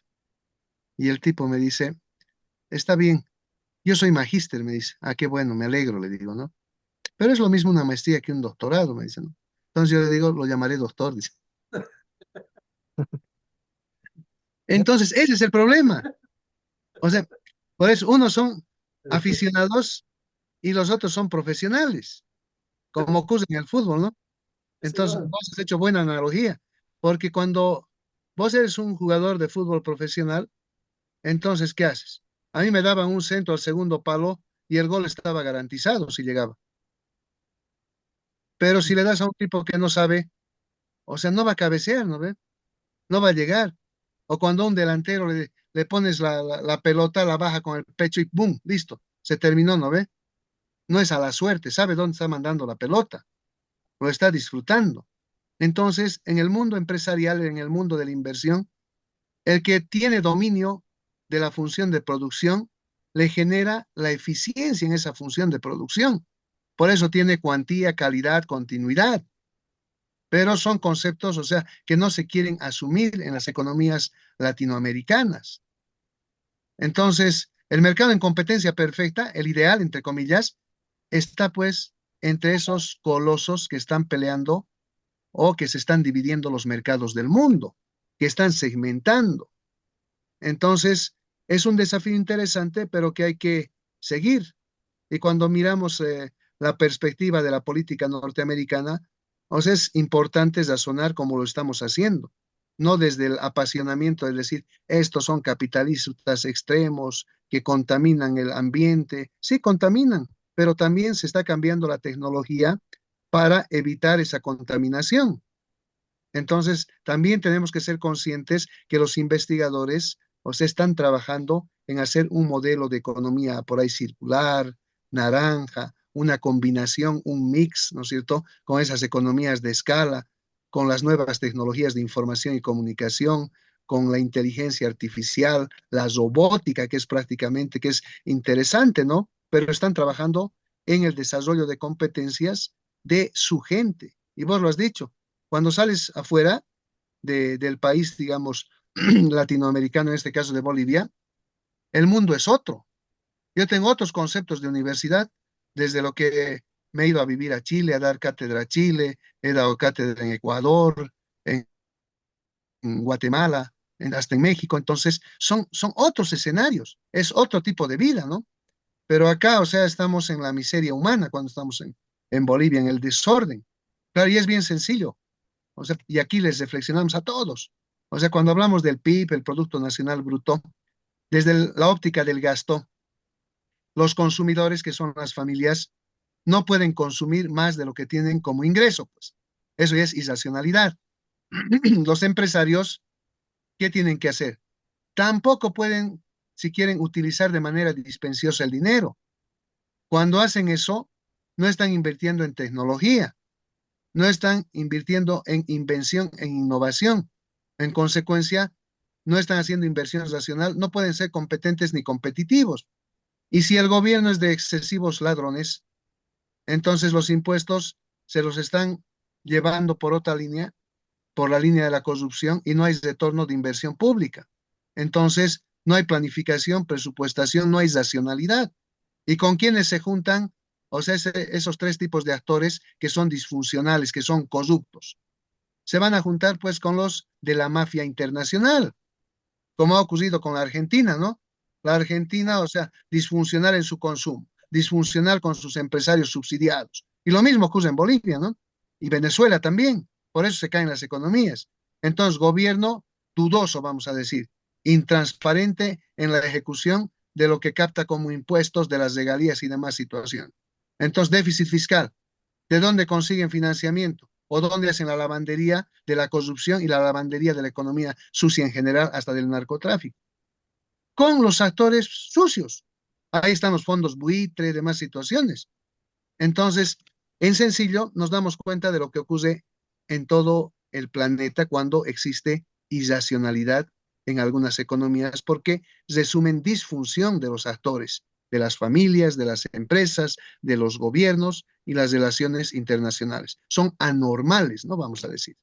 Y el tipo me dice, está bien, yo soy magíster, me dice. Ah, qué bueno, me alegro, le digo, ¿no? Pero es lo mismo una maestría que un doctorado, me dice, ¿no? Entonces yo le digo, lo llamaré doctor, dice. Entonces, ese es el problema. O sea, por eso unos son aficionados y los otros son profesionales, como ocurre en el fútbol, ¿no? es Entonces, igual. vos has hecho buena analogía, porque cuando vos eres un jugador de fútbol profesional, entonces, ¿qué haces? A mí me daban un centro al segundo palo y el gol estaba garantizado si llegaba. Pero si le das a un tipo que no sabe, o sea, no va a cabecear, ¿no ve? No va a llegar. O cuando a un delantero le pones la pelota, la baja con el pecho y ¡boom! Listo, se terminó, ¿no ve? No es a la suerte, sabe dónde está mandando la pelota, lo está disfrutando. Entonces, en el mundo empresarial, en el mundo de la inversión, el que tiene dominio de la función de producción le genera la eficiencia en esa función de producción. Por eso tiene cuantía, calidad, continuidad. Pero son conceptos, o sea, que no se quieren asumir en las economías latinoamericanas. Entonces, el mercado en competencia perfecta, el ideal, entre comillas, está pues entre esos colosos que están peleando o que se están dividiendo los mercados del mundo, que están segmentando. Entonces, es un desafío interesante, pero que hay que seguir. Y cuando miramos la perspectiva de la política norteamericana, o sea, es importante razonar como lo estamos haciendo, no desde el apasionamiento de decir, estos son capitalistas extremos que contaminan el ambiente. Sí, contaminan, pero también se está cambiando la tecnología para evitar esa contaminación. Entonces, también tenemos que ser conscientes que los investigadores, o sea, están trabajando en hacer un modelo de economía por ahí circular, naranja, una combinación, un mix, ¿no es cierto?, con esas economías de escala, con las nuevas tecnologías de información y comunicación, con la inteligencia artificial, la robótica, que es prácticamente, que es interesante, ¿no? Pero están trabajando en el desarrollo de competencias de su gente. Y vos lo has dicho, cuando sales afuera del país, digamos, latinoamericano, en este caso de Bolivia, el mundo es otro. Yo tengo otros conceptos de universidad, desde lo que me he ido a vivir a Chile, a dar cátedra a Chile, he dado cátedra en Ecuador, en Guatemala, hasta en México. Entonces, son otros escenarios, es otro tipo de vida, ¿no? Pero acá, o sea, estamos en la miseria humana cuando estamos en Bolivia, en el desorden. Claro, y es bien sencillo. O sea, y aquí les reflexionamos a todos. O sea, cuando hablamos del PIB, el Producto Nacional Bruto, desde la óptica del gasto, los consumidores, que son las familias, no pueden consumir más de lo que tienen como ingreso, pues. Eso ya es irracionalidad. Los empresarios, ¿qué tienen que hacer? Tampoco pueden, si quieren, utilizar de manera dispensiosa el dinero. Cuando hacen eso, no están invirtiendo en tecnología, no están invirtiendo en invención, en innovación. En consecuencia, no están haciendo inversión racional, no pueden ser competentes ni competitivos. Y si el gobierno es de excesivos ladrones, entonces los impuestos se los están llevando por otra línea, por la línea de la corrupción, y no hay retorno de inversión pública. Entonces, no hay planificación, presupuestación, no hay racionalidad. ¿Y con quiénes se juntan? O sea, esos tres tipos de actores que son disfuncionales, que son corruptos. Se van a juntar pues con los de la mafia internacional, como ha ocurrido con la Argentina, ¿no? La Argentina, o sea, disfuncional en su consumo, disfuncional con sus empresarios subsidiados. Y lo mismo ocurre en Bolivia, ¿no? Y Venezuela también. Por eso se caen las economías. Entonces, gobierno dudoso, vamos a decir, intransparente en la ejecución de lo que capta como impuestos de las regalías y demás situación. Entonces, déficit fiscal. ¿De dónde consiguen financiamiento? ¿O dónde hacen la lavandería de la corrupción y la lavandería de la economía sucia en general, hasta del narcotráfico? Con los actores sucios. Ahí están los fondos buitre y demás situaciones. Entonces, en sencillo, nos damos cuenta de lo que ocurre en todo el planeta cuando existe irracionalidad en algunas economías, porque resumen disfunción de los actores, de las familias, de las empresas, de los gobiernos y las relaciones internacionales. Son anormales, ¿no? Vamos a decir.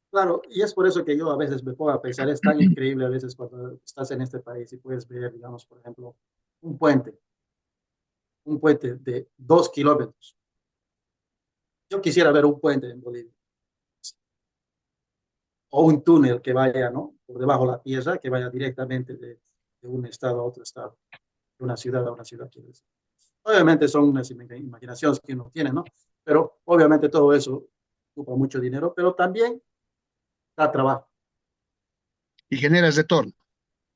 Claro, y es por eso que yo a veces me pongo a pensar, es tan increíble a veces cuando estás en este país y puedes ver, digamos, por ejemplo, un puente, un puente de 2 kilómetros. Yo quisiera ver un puente en Bolivia, o un túnel que vaya, ¿no? Por debajo de la tierra, que vaya directamente de un estado a otro estado, de una ciudad a una ciudad, quiero decir. Obviamente son unas imaginaciones que uno tiene, ¿no? Pero obviamente todo eso ocupa mucho dinero, pero también da trabajo Y generas retorno.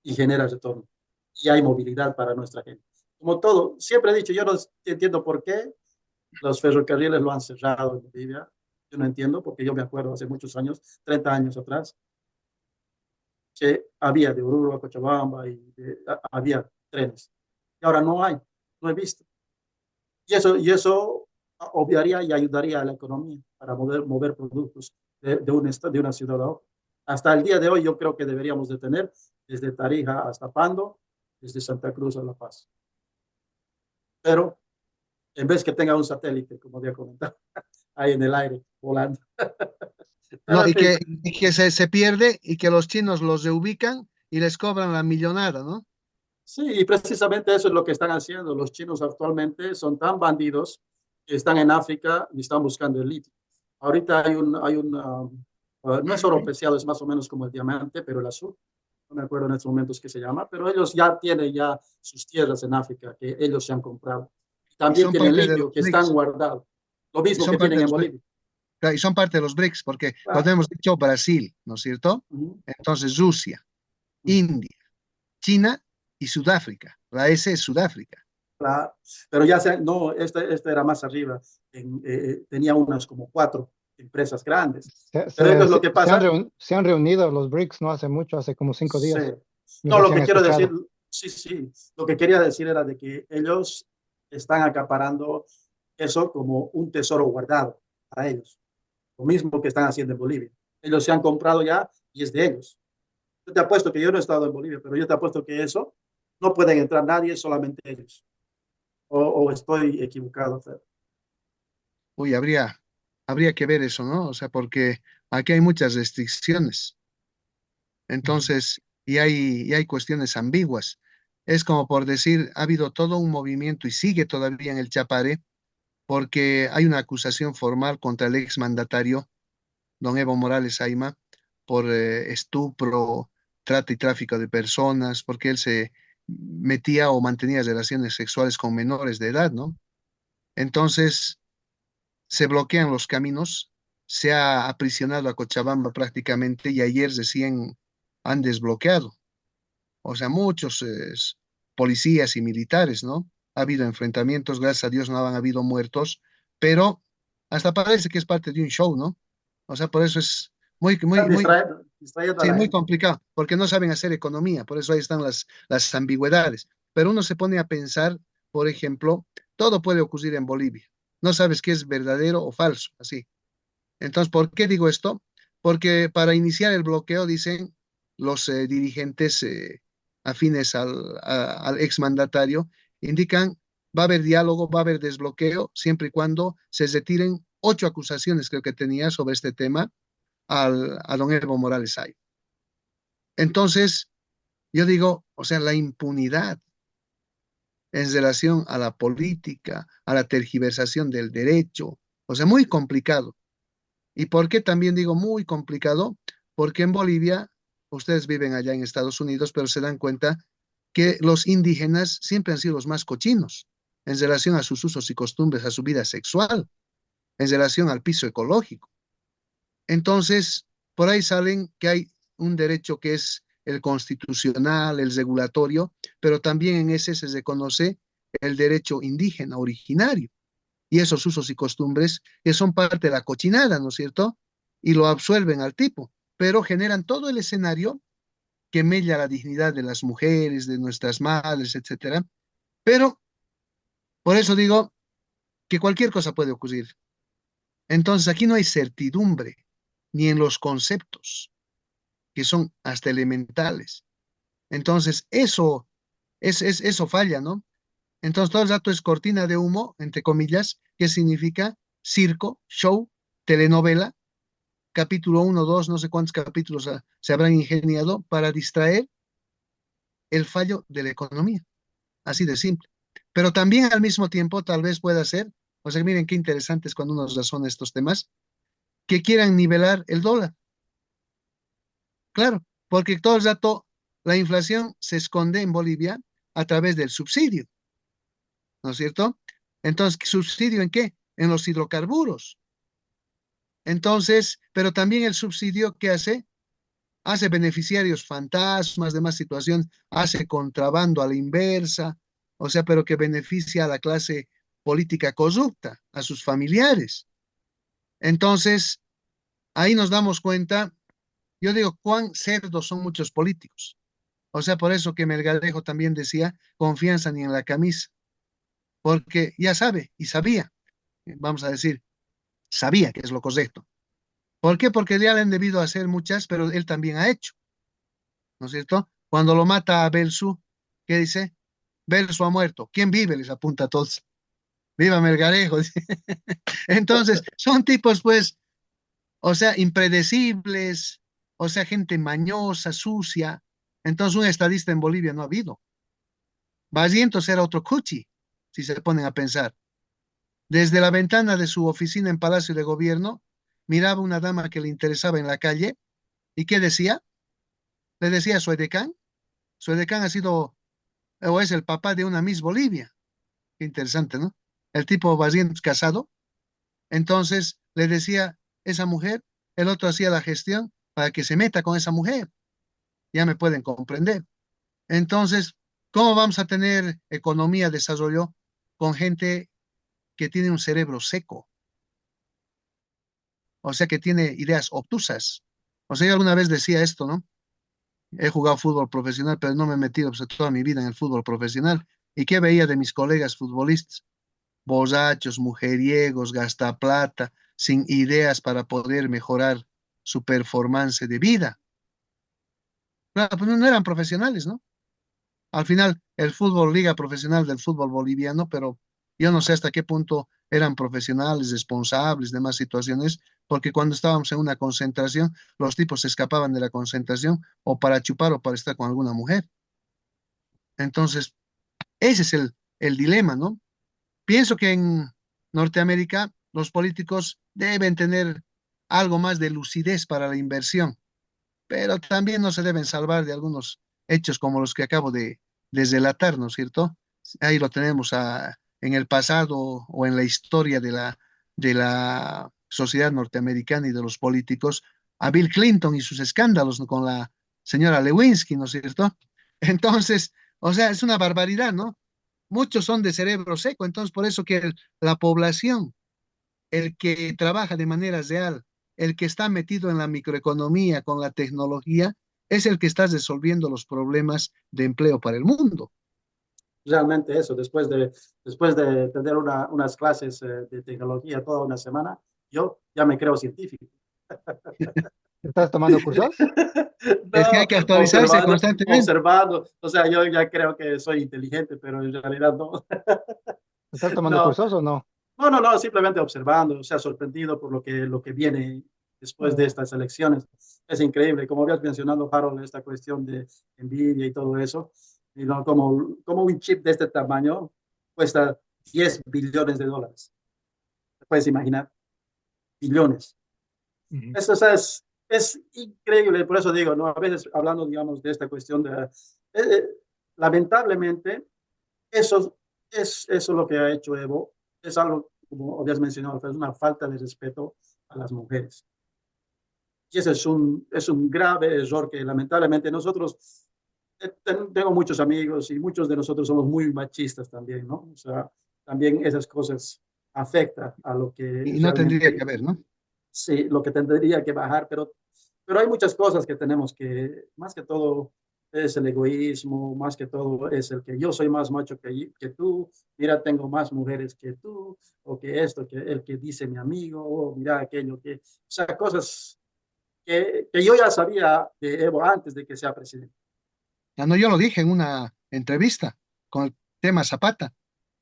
y genera retorno. Y hay movilidad para nuestra gente. Como todo, siempre he dicho, yo no entiendo por qué los ferrocarriles lo han cerrado en Bolivia. Yo no entiendo, porque yo me acuerdo hace muchos años, 30 años atrás, que había de Oruro a Cochabamba y había trenes. Y ahora no hay, no he visto. Y eso obviaría y ayudaría a la economía para mover productos de una ciudad a otra. Hasta el día de hoy yo creo que deberíamos de tener desde Tarija hasta Pando, desde Santa Cruz a La Paz. Pero en vez que tenga un satélite, como había comentado, ahí en el aire, volando. Pero No, en fin, y que se pierde y que los chinos los reubican y les cobran la millonada, ¿no? sí, y precisamente eso es lo que están haciendo. Los chinos actualmente son tan bandidos que están en África y están buscando el litio. Ahorita no es oro preciado, es más o menos como el diamante, pero el azul. No me acuerdo en estos momentos qué se llama, pero ellos ya tienen ya sus tierras en África que ellos se han comprado. Y También son tienen parte de litio los que están BRICS. guardados. Lo Y mismo son que parte tienen de en los BRICS. Bolivia. Claro, y son parte de los BRICS, porque cuando Claro. hemos dicho Brasil, ¿no es cierto? Ujú, Entonces Rusia, ujú. India, China y Sudáfrica. La S es Sudáfrica. Claro. Pero ya no, este era más arriba. Tenía unas como 4 empresas grandes. Pero ellos lo que pasa, Se han reunido los BRICS no hace mucho, hace como 5 días. se, No no, sé lo si han que quiero decir, escuchado. sí, sí, lo que quería decir era de que ellos están acaparando eso como un tesoro guardado para ellos. Lo mismo que están haciendo en Bolivia. Ellos se han comprado ya y es de ellos. Yo te apuesto que yo no he estado en Bolivia, pero yo te apuesto que eso no pueden entrar nadie, solamente ellos. O estoy equivocado, Fer. Uy, habría que ver eso, ¿no? O sea, porque aquí hay muchas restricciones. Ujú. Entonces, y hay cuestiones ambiguas. Es como por decir, ha habido todo un movimiento y sigue todavía en el Chapare, porque hay una acusación formal contra el exmandatario, don Evo Morales Ayma, por estupro, trata y tráfico de personas, porque él se metía o mantenía relaciones sexuales con menores de edad, ¿no? Entonces, se bloquean los caminos, se ha aprisionado a Cochabamba prácticamente y ayer recién han desbloqueado. O sea, muchos policías y militares, ¿no? Ha habido enfrentamientos, gracias a Dios no han habido muertos, pero hasta parece que es parte de un show, ¿no? O sea, por eso es Están distrayendo a sí, la muy gente. complicado, porque no saben hacer economía, por eso ahí están las ambigüedades. Pero uno se pone a pensar, por ejemplo, todo puede ocurrir en Bolivia. No sabes qué es verdadero o falso, así. Entonces, ¿por qué digo esto? Porque para iniciar el bloqueo, dicen los dirigentes afines al exmandatario, indican va a haber diálogo, va a haber desbloqueo, siempre y cuando se retiren 8 acusaciones, creo que tenía sobre este tema, a don Evo Morales Ay. Entonces, yo digo, o sea, la impunidad en relación a la política, a la tergiversación del derecho, o sea, muy complicado. ¿Y por qué también digo muy complicado? Porque en Bolivia, ustedes viven allá en Estados Unidos, pero se dan cuenta que los indígenas siempre han sido los más cochinos en relación a sus usos y costumbres, a su vida sexual, en relación al piso ecológico. Entonces, por ahí salen que hay un derecho que es el constitucional, el regulatorio, pero también en ese se reconoce el derecho indígena originario y esos usos y costumbres que son parte de la cochinada, ¿no es cierto? Y lo absuelven al tipo, pero generan todo el escenario que mella la dignidad de las mujeres, de nuestras madres, etcétera. Pero por eso digo que cualquier cosa puede ocurrir. Entonces aquí no hay certidumbre ni en los conceptos, que son hasta elementales. Entonces eso falla, ¿no? Entonces todo el rato es cortina de humo, entre comillas, que significa circo, show, telenovela, capítulo uno, 2, no sé cuántos capítulos se habrán ingeniado para distraer el fallo de la economía, así de simple. Pero también al mismo tiempo tal vez pueda ser, o sea, miren qué interesante es cuando uno razona estos temas, que quieran nivelar el dólar. Claro, porque todo el rato la inflación se esconde en Bolivia a través del subsidio, ¿no es cierto? Entonces, ¿subsidio en qué? En los hidrocarburos. Entonces, pero también el subsidio, ¿qué hace? Hace beneficiarios fantasmas, demás situación, hace contrabando a la inversa, o sea, pero que beneficia a la clase política corrupta, a sus familiares. Entonces, ahí nos damos cuenta, yo digo, cuán cerdos son muchos políticos. O sea, por eso que Melgarejo también decía, confianza ni en la camisa, porque ya sabe y sabía, vamos a decir, sabía que es lo correcto. ¿Por qué? Porque ya le han debido hacer muchas, pero él también ha hecho, ¿no es cierto? Cuando lo mata a Belsu, ¿qué dice? Belsu ha muerto. ¿Quién vive? Les apunta a todos. Viva Melgarejo. Entonces, son tipos, pues, o sea, impredecibles, o sea, gente mañosa, sucia. Entonces, un estadista en Bolivia no ha habido. Barrientos era otro cuchi, si se ponen a pensar. Desde la ventana de su oficina en Palacio de Gobierno, miraba una dama que le interesaba en la calle, ¿y qué decía? Le decía a su edecán. Su edecán ha sido, o es el papá de una Miss Bolivia. Qué interesante, ¿no? El tipo Barrientos casado. Entonces le decía esa mujer, el otro hacía la gestión para que se meta con esa mujer. Ya me pueden comprender. Entonces, ¿cómo vamos a tener economía, desarrollo con gente que tiene un cerebro seco? O sea, que tiene ideas obtusas. O sea, yo alguna vez decía esto, ¿no? He jugado fútbol profesional, pero no me he metido pues, toda mi vida en el fútbol profesional. ¿Y qué veía de mis colegas futbolistas? Borrachos, mujeriegos, gastaplata, sin ideas para poder mejorar su performance de vida. Claro, pues no eran profesionales, ¿no? Al final, el fútbol, liga profesional del fútbol boliviano, pero yo no sé hasta qué punto eran profesionales, responsables de más situaciones, porque cuando estábamos en una concentración, los tipos se escapaban de la concentración o para chupar o para estar con alguna mujer. Entonces, ese es el dilema, ¿no? Pienso que en Norteamérica los políticos deben tener algo más de lucidez para la inversión, pero también no se deben salvar de algunos hechos como los que acabo de relatar, ¿no es cierto? Ahí lo tenemos en el pasado o en la historia de la sociedad norteamericana y de los políticos, a Bill Clinton y sus escándalos, ¿no? Con la señora Lewinsky, ¿no es cierto? Entonces, o sea, es una barbaridad, ¿no? Muchos son de cerebro seco, entonces por eso que la población, el que trabaja de manera real, el que está metido en la microeconomía con la tecnología, es el que está resolviendo los problemas de empleo para el mundo. Realmente eso, después de tener unas clases de tecnología toda una semana, yo ya me creo científico. ¿Estás tomando cursos? Es que hay No, que actualizarse observando, constantemente. observando, o sea, yo ya creo que soy inteligente, pero en realidad no. ¿Estás tomando No, cursos o no? no, simplemente observando, o sea, sorprendido por lo que viene después de Ah, estas elecciones. Es increíble, como habías mencionado, Harold, esta cuestión de envidia y todo eso, y no, como un chip de este tamaño cuesta 10 billones de dólares. ¿Te puedes imaginar? Billones. ujú. Eso, o sea, es increíble, por eso digo, ¿no? A veces hablando, digamos, de esta cuestión eh, lamentablemente, eso eso lo que ha hecho Evo, es algo, como habías mencionado, es una falta de respeto a las mujeres. Y ese es un grave error que lamentablemente nosotros, tengo muchos amigos y muchos de nosotros somos muy machistas también, ¿no? O sea, también esas cosas afectan a lo que Y no tendría que realmente, haber, ¿no? sí, lo que tendría que bajar, pero hay muchas cosas que tenemos que, más que todo, es el egoísmo, más que todo es el que yo soy más macho que tú, mira, tengo más mujeres que tú, o que esto, que el que dice mi amigo, o mira aquello que, o sea, cosas que yo ya sabía de Evo antes de que sea presidente. Ya no, yo lo dije en una entrevista con el tema Zapata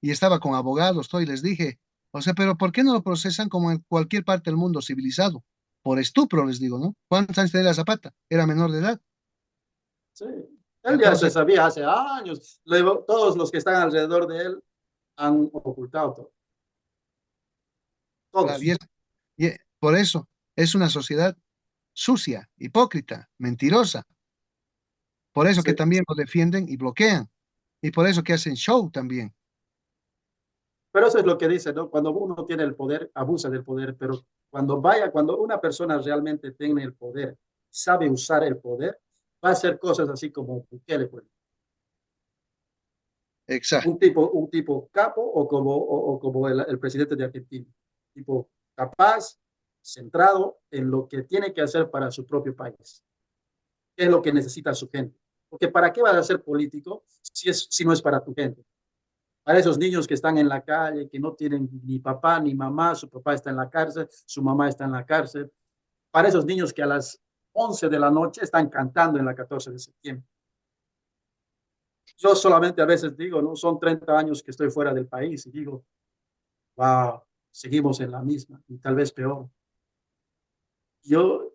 y estaba con abogados, todo, y les dije, o sea, pero ¿por qué no lo procesan como en cualquier parte del mundo civilizado? Por estupro, les digo, ¿no? ¿Cuántos años tenía Zapata? Era menor de edad. Sí. Él ya se Entonces, sabía hace años. Luego, todos los que están alrededor de él han ocultado todo. claro, Todos. por eso es una sociedad sucia, hipócrita, mentirosa. Por eso Sí. que también lo defienden y bloquean. Y por eso que hacen show también. Pero eso es lo que dice, ¿no? Cuando uno tiene el poder, abusa del poder, pero cuando una persona realmente tiene el poder, sabe usar el poder, va a hacer cosas así como Bukele, pues. Exacto. Un tipo capo o como el presidente de Argentina. Tipo capaz, centrado en lo que tiene que hacer para su propio país. ¿Qué es lo que necesita su gente? Porque ¿para qué vas a ser político si no es para tu gente? Para esos niños que están en la calle, que no tienen ni papá ni mamá, su papá está en la cárcel, su mamá está en la cárcel. Para esos niños que a las 11 de la noche están cantando en la 14 de septiembre. Yo solamente a veces digo, ¿no? Son 30 años que estoy fuera del país y digo, wow, seguimos en la misma y tal vez peor. Yo,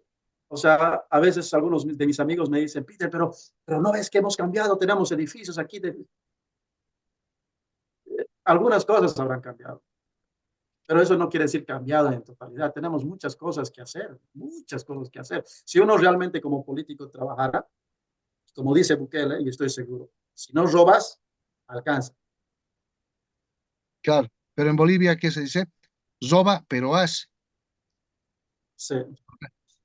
o sea, a veces algunos de mis amigos me dicen, Peter, pero no ves que hemos cambiado, tenemos edificios aquí. Algunas cosas habrán cambiado, pero eso no quiere decir cambiado en totalidad. Tenemos muchas cosas que hacer, muchas cosas que hacer. Si uno realmente como político trabajara, como dice Bukele, y estoy seguro, si no robas, alcanza. Claro. Pero en Bolivia, ¿qué se dice? Roba, pero haz. Sí.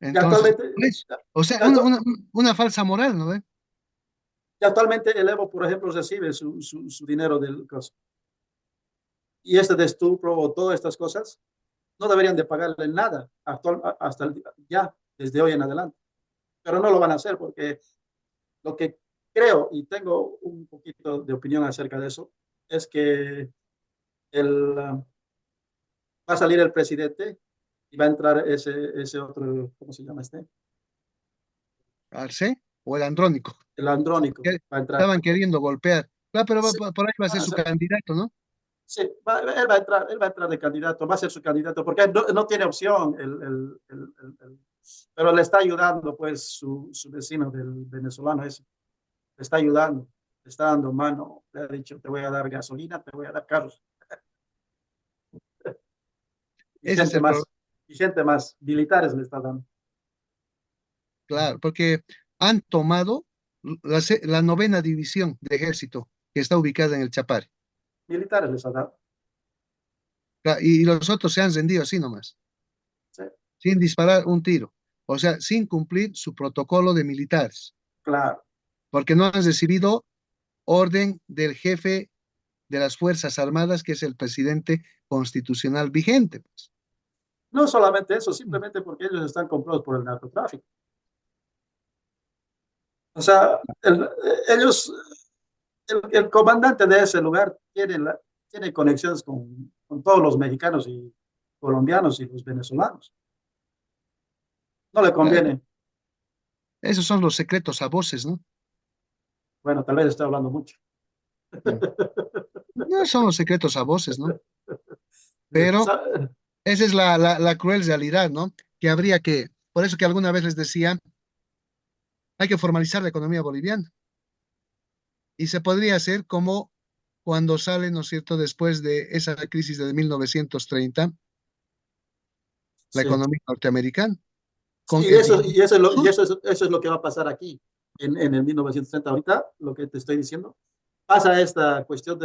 Y Entonces, actualmente, pues, o sea, actu- una falsa moral, ¿no ve? y actualmente el Evo, por ejemplo, recibe su dinero del caso. Y este de estupro o todas estas cosas no deberían de pagarle nada hasta ya, desde hoy en adelante. Pero no lo van a hacer porque lo que creo, y tengo un poquito de opinión acerca de eso, es que va a salir el presidente y va a entrar ese otro, ¿cómo se llama este? Arce o el Andrónico. El andrónico Que va a entrar. estaban queriendo golpear. Claro, pero Sí, por ahí va a van ser a su hacer- candidato, ¿no? sí, él va a entrar de candidato, va a ser su candidato, porque no tiene opción, pero le está ayudando, pues, su vecino del venezolano ese, le está ayudando, le está dando mano, le ha dicho, te voy a dar gasolina, te voy a dar carros, y Ese es gente el problema, más, y gente más, militares le está dando, claro, porque han tomado la novena división de ejército que está ubicada en el Chapare. militares les ha dado, Y los otros se han rendido así nomás, sí, sin disparar un tiro. O sea, sin cumplir su protocolo de militares, claro. porque no han recibido orden del jefe de las Fuerzas Armadas, que es el presidente constitucional vigente, pues. No solamente eso, simplemente porque ellos están comprados por el narcotráfico. O sea, ellos, el comandante de ese lugar tiene conexiones con todos los mexicanos y colombianos y los venezolanos. No le Claro, conviene. esos son los secretos a voces, ¿no? Bueno, tal vez estoy hablando mucho. Claro. No son los secretos a voces, ¿no? Pero esa es la cruel realidad, ¿no? Que habría que, por eso que alguna vez les decía, hay que formalizar la economía boliviana. Y se podría hacer como cuando sale, ¿no es cierto?, después de esa crisis de 1930, la Sí, economía norteamericana, sí, con el eso es lo que va a pasar aquí en el 1930. Ahorita, lo que te estoy diciendo, pasa esta cuestión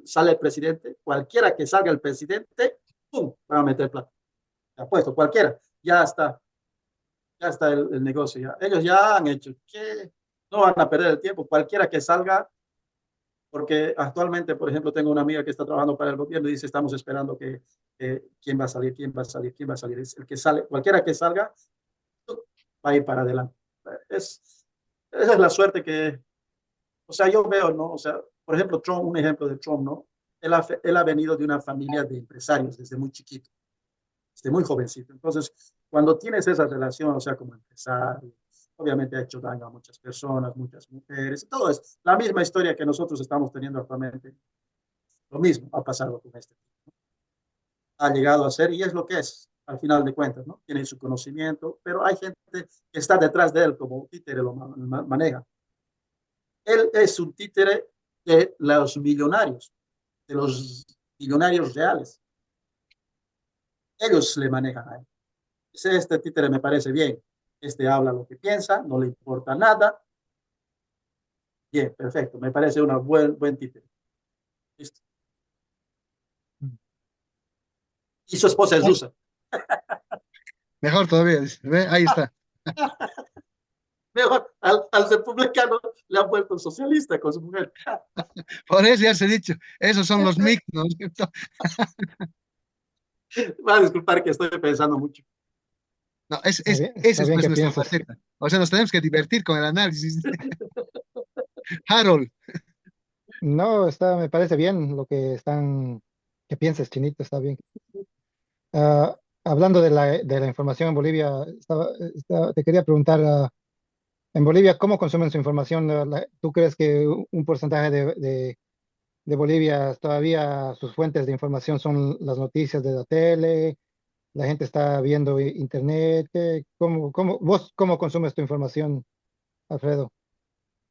sale el presidente, cualquiera que salga el presidente, ¡pum!, van a meter plata. Te apuesto, cualquiera, ya está el negocio. Ya. Ellos ya han hecho que no van a perder el tiempo. Cualquiera que salga, porque actualmente, por ejemplo, tengo una amiga que está trabajando para el gobierno y dice, estamos esperando quién va a salir, quién va a salir, quién va a salir. Es el que sale, cualquiera que salga, va a ir para adelante. Es, esa es la suerte que, o sea, yo veo, ¿no? O sea, por ejemplo, Trump, un ejemplo de Trump, ¿no? Él ha venido de una familia de empresarios desde muy chiquito, desde muy jovencito. Entonces, cuando tienes esa relación, o sea, como empresario, obviamente ha hecho daño a muchas personas, muchas mujeres, todo es la misma historia que nosotros estamos teniendo actualmente. Lo mismo ha pasado con este. Ha llegado a ser y es lo que es, al final de cuentas, ¿no? Tiene su conocimiento, pero hay gente que está detrás de él como títere lo maneja. Él es un títere de los millonarios reales. Ellos le manejan a él. Este títere me parece bien. Este habla lo que piensa, no le importa nada. Bien, perfecto. Me parece un buen títere. Listo. Y su esposa es rusa. Mejor todavía, dice, ¿ve? Ahí está. Mejor, al republicano le han vuelto socialista con su mujer. Por eso ya se ha dicho, esos son los mix, ¿no es cierto? Va a disculpar que estoy pensando mucho. No, esa está es bien pues que nuestra pienses. faceta. O sea, nos tenemos que divertir con el análisis. Harold, No, me parece bien lo que pienses, Chinito, está bien. Hablando de la información en Bolivia, te quería preguntar, en Bolivia, ¿cómo consumen su información? ¿Tú crees que un porcentaje de Bolivia todavía sus fuentes de información son las noticias de la tele? ¿La gente está viendo internet? ¿Vos cómo consumes tu información, Alfredo?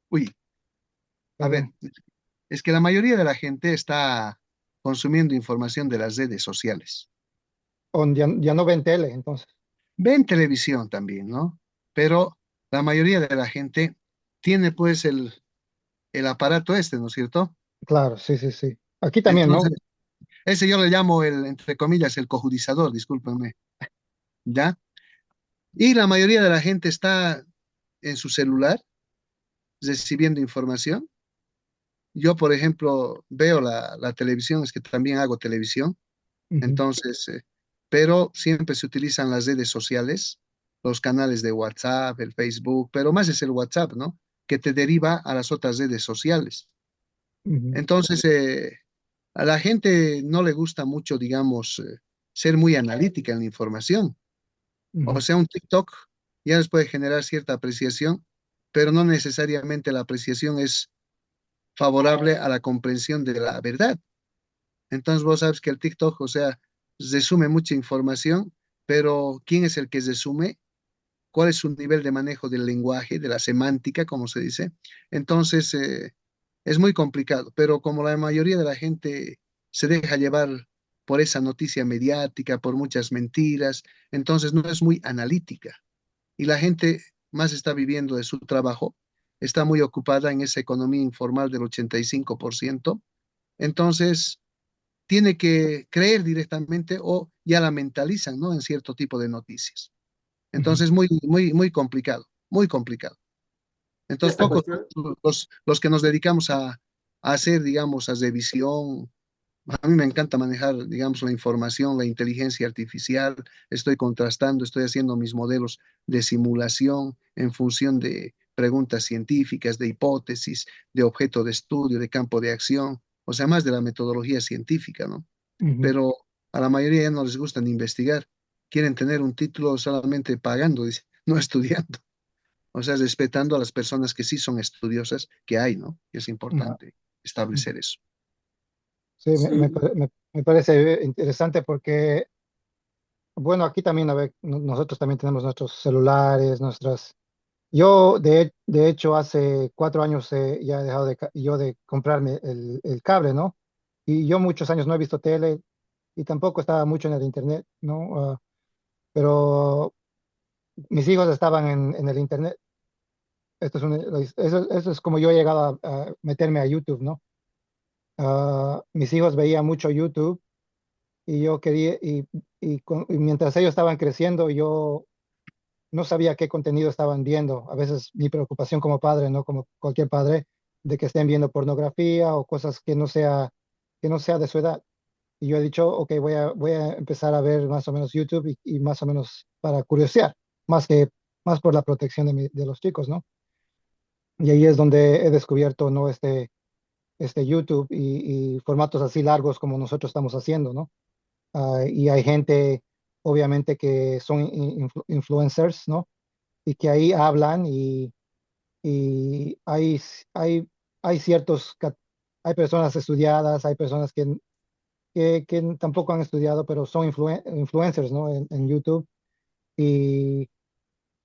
uy, a ver, Perdón. es que la mayoría de la gente está consumiendo información de las redes sociales. O ya no ven tele, entonces. Ven televisión también, ¿no? Pero la mayoría de la gente tiene pues el aparato este, ¿no es cierto? Claro, sí, sí, sí. Aquí también, Entonces, ¿no? ese yo le llamo entre comillas, el cojudizador, discúlpenme, ¿ya? Y la mayoría de la gente está en su celular recibiendo información. Yo, por ejemplo, veo la televisión, es que también hago televisión, Ujú, entonces, pero siempre se utilizan las redes sociales, los canales de WhatsApp, el Facebook, pero más es el WhatsApp, ¿no? Que te deriva a las otras redes sociales. ujú, Entonces, a la gente no le gusta mucho, digamos, ser muy analítica en la información. O ujú, sea, un TikTok ya les puede generar cierta apreciación, pero no necesariamente la apreciación es favorable a la comprensión de la verdad. Entonces vos sabes que el TikTok, o sea, resume mucha información, pero ¿quién es el que resume? ¿Cuál es su nivel de manejo del lenguaje, de la semántica, como se dice? Entonces, es muy complicado, pero como la mayoría de la gente se deja llevar por esa noticia mediática, por muchas mentiras, entonces no es muy analítica. Y la gente más está viviendo de su trabajo, está muy ocupada en esa economía informal del 85%, entonces tiene que creer directamente o ya la mentalizan, ¿no? En cierto tipo de noticias. ujú. Entonces, muy, muy, muy complicado, muy complicado. Y Entonces, esta pocos cuestión, los que nos dedicamos a hacer, digamos, a revisión. A mí me encanta manejar, digamos, la información, la inteligencia artificial. Estoy contrastando, estoy haciendo mis modelos de simulación en función de preguntas científicas, de hipótesis, de objeto de estudio, de campo de acción, o sea, más de la metodología científica, ¿no? Ujú, Pero a la mayoría ya no les gusta ni investigar. Quieren tener un título solamente pagando, dice, no estudiando. O sea, respetando a las personas que sí son estudiosas, que hay, ¿no? Y es ujú, importante ujú. establecer eso. Sí, sí, me parece interesante porque, bueno, aquí también, a ver, nosotros también tenemos nuestros celulares, nuestras... Yo, de hecho, hace 4 años ya he dejado yo de comprarme el cable, ¿no? Y yo muchos años no he visto tele y tampoco estaba mucho en el internet, ¿no? Pero mis hijos estaban en el internet. Eso es como yo he llegado a meterme a YouTube, ¿no? Mis hijos veían mucho YouTube y yo quería, y mientras ellos estaban creciendo, yo no sabía qué contenido estaban viendo. A veces mi preocupación como padre, ¿no? Como cualquier padre, de que estén viendo pornografía o cosas que no sea de su edad. Y yo he dicho, ok, voy a empezar a ver más o menos YouTube y más o menos para curiosear, más por la protección de los chicos, ¿no? Y ahí es donde he descubierto, ¿no? Este YouTube y formatos así largos como nosotros estamos haciendo, ¿no? Y hay gente, obviamente, que son influencers, ¿no? Y que ahí hablan y hay ciertos, hay personas estudiadas, hay personas que tampoco han estudiado, pero son influencers, ¿no? En YouTube. Y,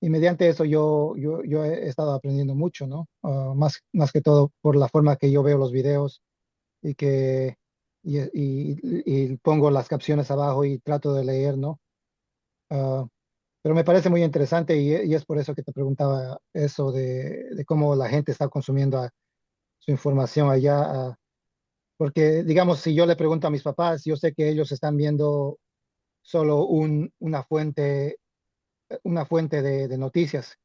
y mediante eso yo he estado aprendiendo mucho, ¿no? Más que todo por la forma que yo veo los videos y que y pongo las capciones abajo y trato de leer, ¿no? Ah, pero me parece muy interesante y es por eso que te preguntaba eso de cómo la gente está consumiendo su información allá. Porque, digamos, si yo le pregunto a mis papás, yo sé que ellos están viendo solo una fuente de noticias.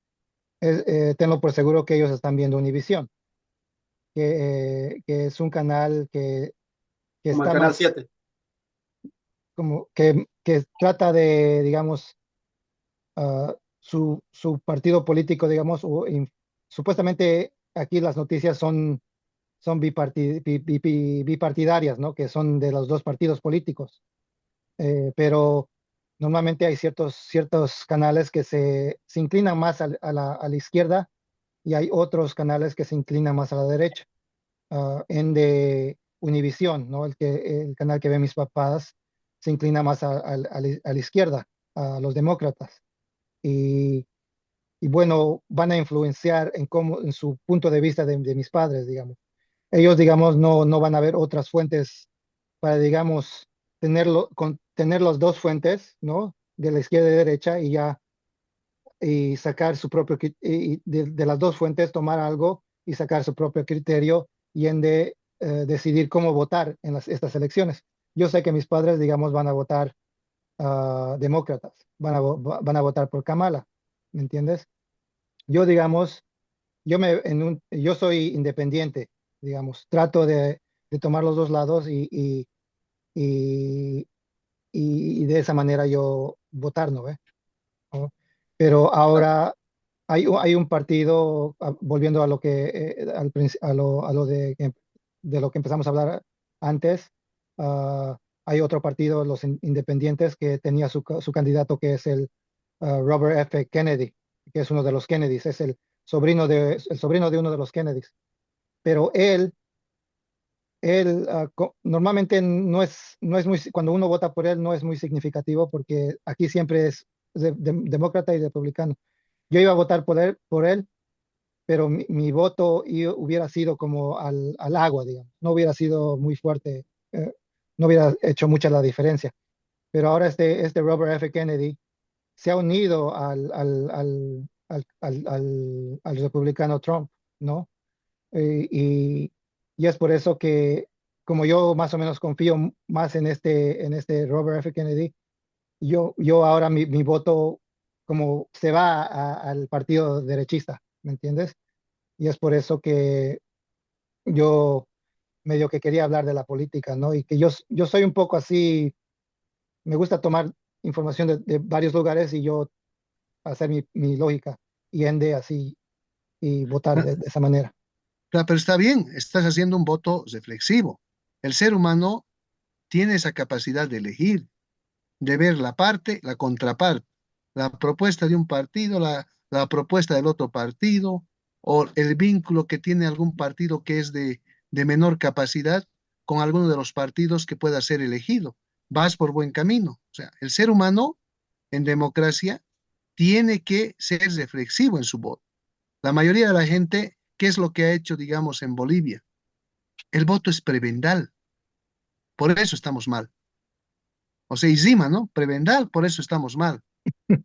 Tengo por seguro que ellos están viendo Univisión, que es un canal que como el está Canal más 7. como que trata de, digamos, su partido político, digamos, supuestamente aquí las noticias son bipartidarias, ¿no? Que son de los dos partidos políticos. Pero normalmente hay ciertos canales que se inclinan más a la izquierda y hay otros canales que se inclinan más a la derecha. En de Univisión, ¿no? El canal que ven mis papás se inclina más a la izquierda, a los demócratas. Y, y bueno, van a influenciar en su punto de vista de mis padres, digamos. Ellos, digamos, no van a ver otras fuentes para, digamos, tener las dos fuentes, ¿no? De la izquierda y derecha y ya, y sacar su propio, y de las dos fuentes tomar algo y sacar su propio criterio y en de decidir cómo votar en estas elecciones. Yo sé que mis padres, digamos, van a votar demócratas, van a votar por Kamala, ¿me entiendes? Yo, digamos, yo soy independiente, digamos, trato de tomar los dos lados y, y de esa manera yo votar, ¿no ve? ¿No? Pero ahora hay un partido, volviendo a lo que, a lo de lo que empezamos a hablar antes, hay otro partido, los independientes, que tenía su candidato que es Robert F. Kennedy, que es uno de los Kennedys, es el sobrino de uno de los Kennedys. Pero él normalmente no es muy, cuando uno vota por él no es muy significativo porque aquí siempre es demócrata y republicano. Yo iba a votar por él, pero mi voto hubiera sido como al agua, digamos, no hubiera sido muy fuerte, no hubiera hecho mucha la diferencia. Pero ahora este Robert F. Kennedy se ha unido al republicano Trump, ¿no? Y es por eso que, como yo más o menos confío más en este Robert F. Kennedy, yo ahora mi voto como se va al partido derechista, ¿me entiendes? Y es por eso que yo medio que quería hablar de la política, ¿no? Y que yo soy un poco así, me gusta tomar información de varios lugares y yo hacer mi lógica y ende así y votar de esa manera. Claro, pero está bien, estás haciendo un voto reflexivo. El ser humano tiene esa capacidad de elegir, de ver la parte, la contraparte, la propuesta de un partido, la propuesta del otro partido, o el vínculo que tiene algún partido que es de menor capacidad con alguno de los partidos que pueda ser elegido. Vas por buen camino. O sea, el ser humano en democracia tiene que ser reflexivo en su voto. La mayoría de la gente, ¿qué es lo que ha hecho, digamos, en Bolivia? El voto es prebendal, por eso estamos mal. O sea, encima, ¿no? Prebendal, por eso estamos mal.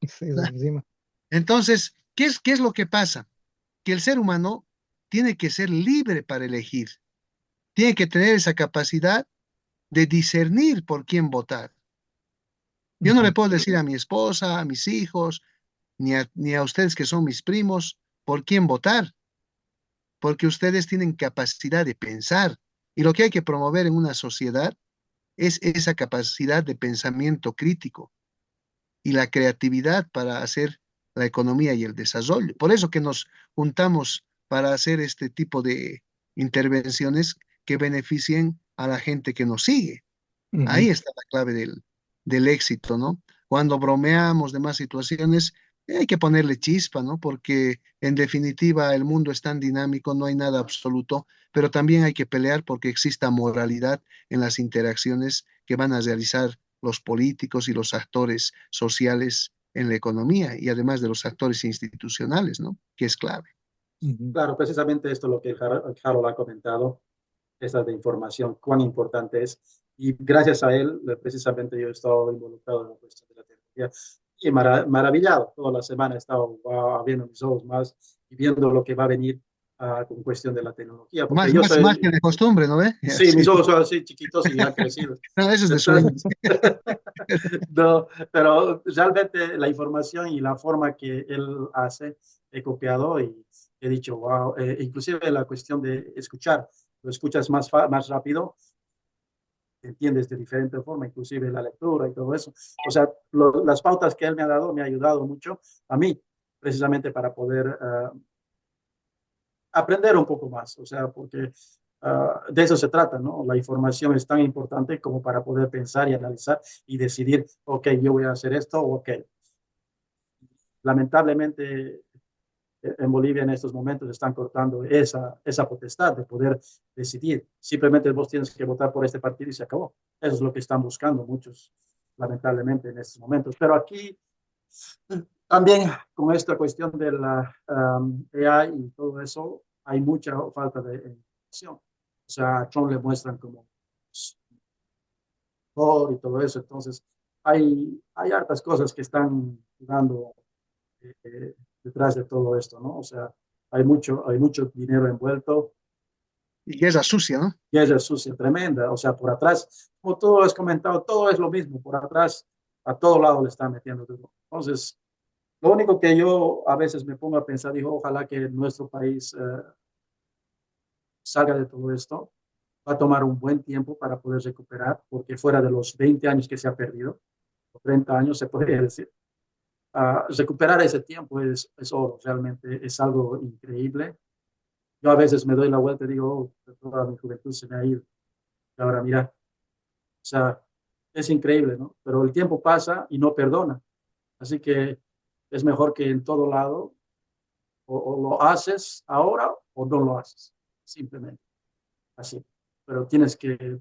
Sí, encima. Entonces, ¿qué es lo que pasa? Que el ser humano tiene que ser libre para elegir, tiene que tener esa capacidad de discernir por quién votar. Yo no le Ujú. puedo decir a mi esposa, a mis hijos, ni a ustedes que son mis primos, por quién votar, porque ustedes tienen capacidad de pensar. Y lo que hay que promover en una sociedad es esa capacidad de pensamiento crítico y la creatividad para hacer la economía y el desarrollo. Por eso que nos juntamos para hacer este tipo de intervenciones que beneficien a la gente que nos sigue. Ujú. Ahí está la clave del éxito, ¿no? Cuando bromeamos de más situaciones, hay que ponerle chispa, ¿no? Porque en definitiva el mundo es tan dinámico, no hay nada absoluto, pero también hay que pelear porque exista moralidad en las interacciones que van a realizar los políticos y los actores sociales en la economía y además de los actores institucionales, ¿no? Que es clave. Ujú. Claro, precisamente esto es lo que Harold ha comentado, esta de información, cuán importante es. Y gracias a él, precisamente yo he estado involucrado en la cuestión de la tecnología y maravillado. Toda la semana he estado abriendo mis ojos más y viendo lo que va a venir con cuestión de la tecnología, porque yo Más que soy, de costumbre, ¿no ve? sí, Sí. mis ojos son así chiquitos y han crecido. No, eso es de Entonces, sueños. no, pero realmente la información y la forma que él hace, he copiado y he dicho, wow, inclusive la cuestión de escuchar, lo escuchas más rápido, entiendes de diferente forma, inclusive la lectura y todo eso. O sea, las pautas que él me ha dado me ha ayudado mucho a mí, precisamente para poder aprender un poco más, o sea, porque de eso se trata, ¿no? La información es tan importante como para poder pensar y analizar y decidir, ok, yo voy a hacer esto, ok. Lamentablemente, en Bolivia en estos momentos están cortando esa potestad de poder decidir. Simplemente vos tienes que votar por este partido y se acabó. Eso es lo que están buscando muchos, lamentablemente, en estos momentos. Pero aquí también con esta cuestión de la AI y todo eso, hay mucha falta de información. O sea, a Trump le muestran como y todo eso. Entonces, hay hartas cosas que están jugando detrás de todo esto, ¿no? O sea, hay mucho dinero envuelto Y guerra sucia, ¿no? y es sucia tremenda. O sea, por atrás, como tú has comentado, todo es lo mismo. Por atrás, a todo lado le están metiendo duro. Entonces, lo único que yo a veces me pongo a pensar, digo, ojalá que nuestro país salga de todo esto. Va a tomar un buen tiempo para poder recuperar, porque fuera de los 20 años que se ha perdido, o 30 años se podría decir, recuperar ese tiempo es oro, realmente es algo increíble. Yo a veces me doy la vuelta y digo, oh, toda mi juventud se me ha ido. Y ahora mira, o sea, es increíble, ¿no? Pero el tiempo pasa y no perdona. Así que es mejor que en todo lado o lo haces ahora o no lo haces. Simplemente así. Pero tienes que,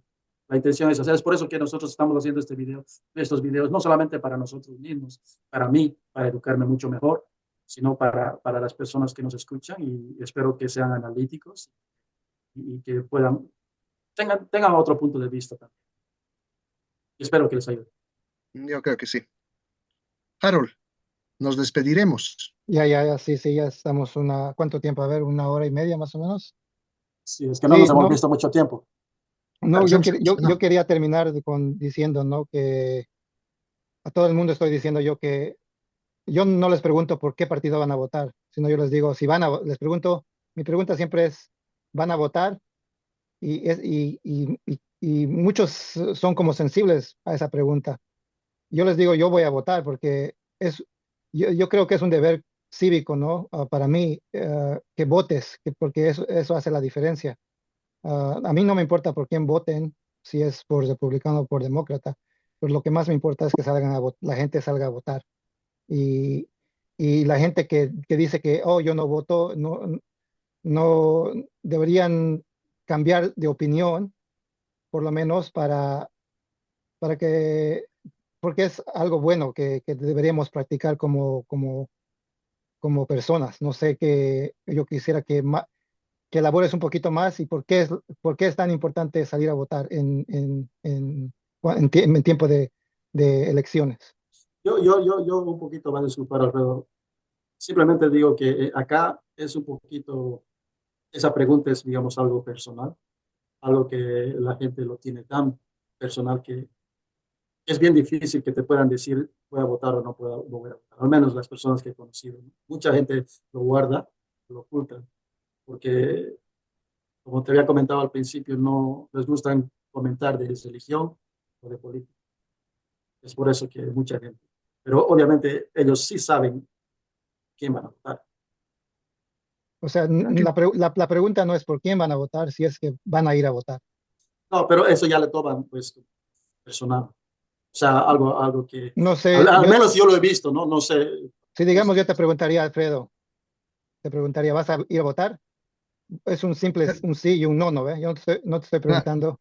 la intención es hacer, es por eso que nosotros estamos haciendo estos videos, no solamente para nosotros mismos, para mí, para educarme mucho mejor, sino para las personas que nos escuchan y espero que sean analíticos y que puedan, tengan otro punto de vista también. Y espero que les ayude. Yo creo que sí. Harold, nos despediremos. Ya, sí, sí, ya estamos ¿cuánto tiempo? A ver, 1 hora y media más o menos. Sí, es que no Sí, nos hemos no, visto mucho tiempo. no, Parecemos que yo no. quería terminar diciendo, ¿no? Que a todo el mundo estoy diciendo yo que yo no les pregunto por qué partido van a votar, sino yo les digo, si les pregunto, mi pregunta siempre es, ¿van a votar? Y muchos son como sensibles a esa pregunta. Yo les digo, yo voy a votar porque yo creo que es un deber cívico, ¿no? Para mí, que votes, porque eso hace la diferencia. A mí no me importa por quién voten, si es por republicano o por demócrata, pero lo que más me importa es que la gente salga a votar. Y, y la gente que dice que, oh, yo no voto, no deberían cambiar de opinión, por lo menos para que, porque es algo bueno que deberíamos practicar como personas. No sé, que yo quisiera que elabores un poquito más y por qué es tan importante salir a votar en tiempo de elecciones. Yo un poquito más a disculpar, Alfredo. Simplemente digo que acá es un poquito, esa pregunta es, digamos, algo personal, algo que la gente lo tiene tan personal que es bien difícil que te puedan decir voy a votar o no voy a votar, al menos las personas que he conocido, ¿no? Mucha gente lo guarda, lo oculta, porque como te había comentado al principio, no les gustan comentar de religión o de política. Es por eso que mucha gente, pero obviamente ellos sí saben quién van a votar. O sea, la pregunta no es por quién van a votar, si es que van a ir a votar. No, pero eso ya le toman, pues, personal. O sea, algo que, No sé, al menos yo lo he visto, ¿no? No sé. si No digamos sé. yo te preguntaría, Alfredo, te preguntaría, ¿vas a ir a votar? Es un simple, un sí y un no, ¿no? ¿Ve? Yo no te estoy Claro, preguntando.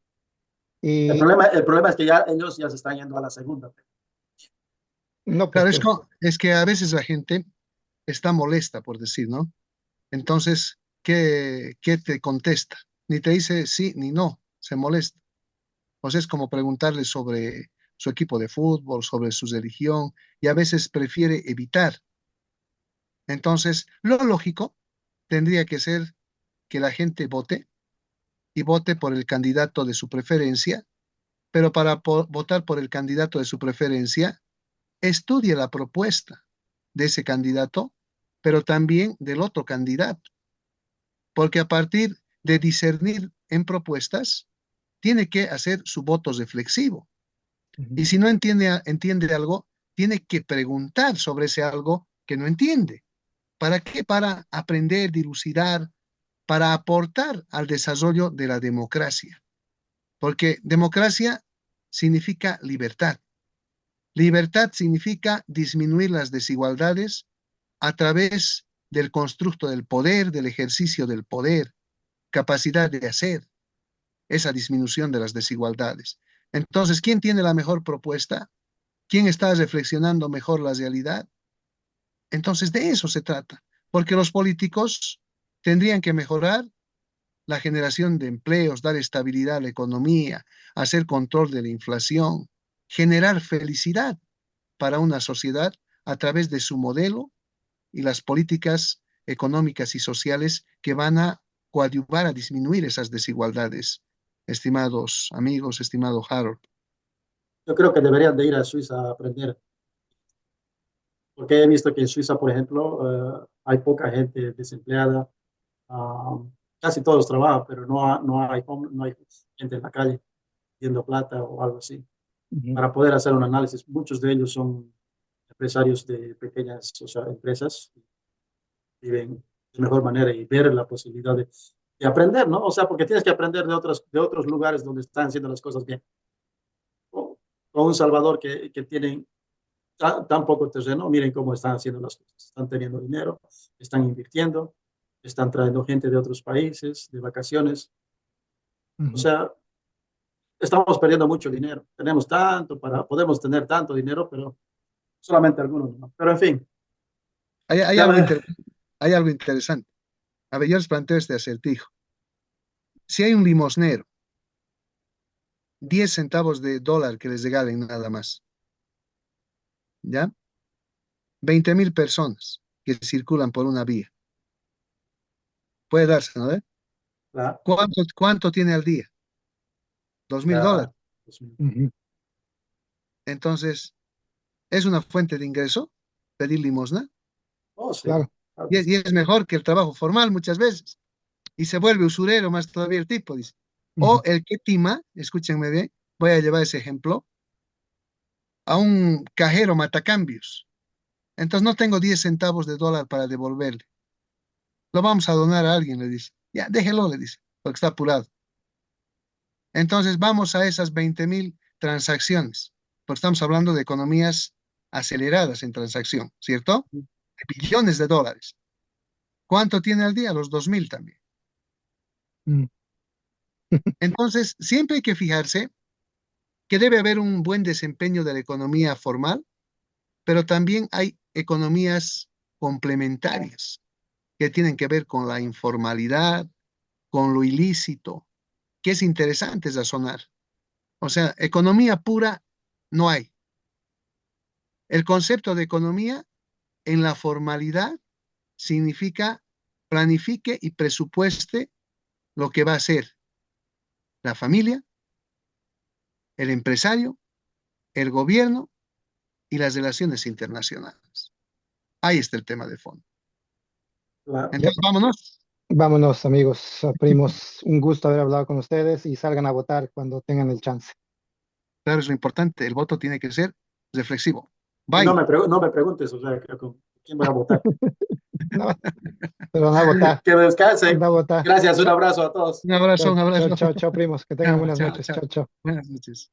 Y El problema es que ya ellos ya se están yendo a la segunda. no, pues, claro, pero es que a veces la gente está molesta, por decir, ¿no? Entonces, ¿qué te contesta? Ni te dice sí ni no, se molesta. O sea, es como preguntarle sobre su equipo de fútbol, sobre su religión, y a veces prefiere evitar. Entonces, lo lógico tendría que ser que la gente vote y vote por el candidato de su preferencia, pero para votar por el candidato de su preferencia, estudie la propuesta de ese candidato, pero también del otro candidato, porque a partir de discernir en propuestas, tiene que hacer su voto reflexivo. ujú, Y si no entiende algo, tiene que preguntar sobre ese algo que no entiende. ¿Para qué? Para aprender, dilucidar, para aportar al desarrollo de la democracia. Porque democracia significa libertad. Libertad significa disminuir las desigualdades a través del constructo del poder, del ejercicio del poder, capacidad de hacer esa disminución de las desigualdades. Entonces, ¿quién tiene la mejor propuesta? ¿Quién está reflexionando mejor la realidad? Entonces, de eso se trata, porque los políticos tendrían que mejorar la generación de empleos, dar estabilidad a la economía, hacer control de la inflación, generar felicidad para una sociedad a través de su modelo y las políticas económicas y sociales que van a coadyuvar a disminuir esas desigualdades, estimados amigos, estimado Harold. Yo creo que deberían de ir a Suiza a aprender, porque he visto que en Suiza, por ejemplo, hay poca gente desempleada, ah, casi todos trabajan, pero no hay gente en la calle pidiendo plata o algo así. ujú, Para poder hacer un análisis, muchos de ellos son empresarios de pequeñas, o sea, empresas, viven de mejor manera y ver la posibilidad de aprender, ¿no? O sea, porque tienes que aprender de otros lugares donde están haciendo las cosas bien. O un Salvador que tienen tan poco terreno, miren cómo están haciendo las cosas. Están teniendo dinero, están invirtiendo, están trayendo gente de otros países, de vacaciones. O ujú. sea, estamos perdiendo mucho dinero. Podemos tener tanto dinero, pero solamente algunos, ¿no? Pero en fin, Hay ya algo me, hay algo interesante. A ver, yo les planteo este acertijo. Si hay un limosnero, 10 centavos de dólar que les regalen nada más, ¿ya? 20.000 personas que circulan por una vía. Puede darse, ¿no? la, ¿Cuánto tiene al día? 2.000 dólares. la, pues, Ujú, Entonces, ¿es una fuente de ingreso pedir limosna? oh, sí, claro. claro Y que es, sí. y es mejor que el trabajo formal muchas veces. Y se vuelve usurero más todavía el tipo, dice. O Ujú, el que tima, escúchenme bien, voy a llevar ese ejemplo, a un cajero matacambios. Entonces no tengo 10 centavos de dólar para devolverle. Lo vamos a donar a alguien, le dice. Ya, déjelo, le dice, porque está apurado. Entonces vamos a esas 20.000 transacciones, porque estamos hablando de economías aceleradas en transacción, ¿cierto? De billones de dólares. ¿Cuánto tiene al día? Los 2.000 también. ujú, Entonces, siempre hay que fijarse que debe haber un buen desempeño de la economía formal, pero también hay economías complementarias que tienen que ver con la informalidad, con lo ilícito, que es interesante razonar. O sea, economía pura no hay. El concepto de economía en la formalidad significa planifique y presupueste lo que va a ser la familia, el empresario, el gobierno y las relaciones internacionales. Ahí está el tema de fondo. La- Ya, Entonces, vámonos. vámonos, amigos, primos. Un gusto haber hablado con ustedes y salgan a votar cuando tengan el chance. Claro, es lo importante. El voto tiene que ser reflexivo. y Bye. no me preguntes, o sea, ¿Quién va a votar? No, pero no a votar, Que descansen. no a votar. Gracias, un abrazo a todos. Un abrazo, un Chao, abrazo. chao, chao, chao, primos. Que tengan buenas Chao, noches. chao. Chao, chao. Buenas noches.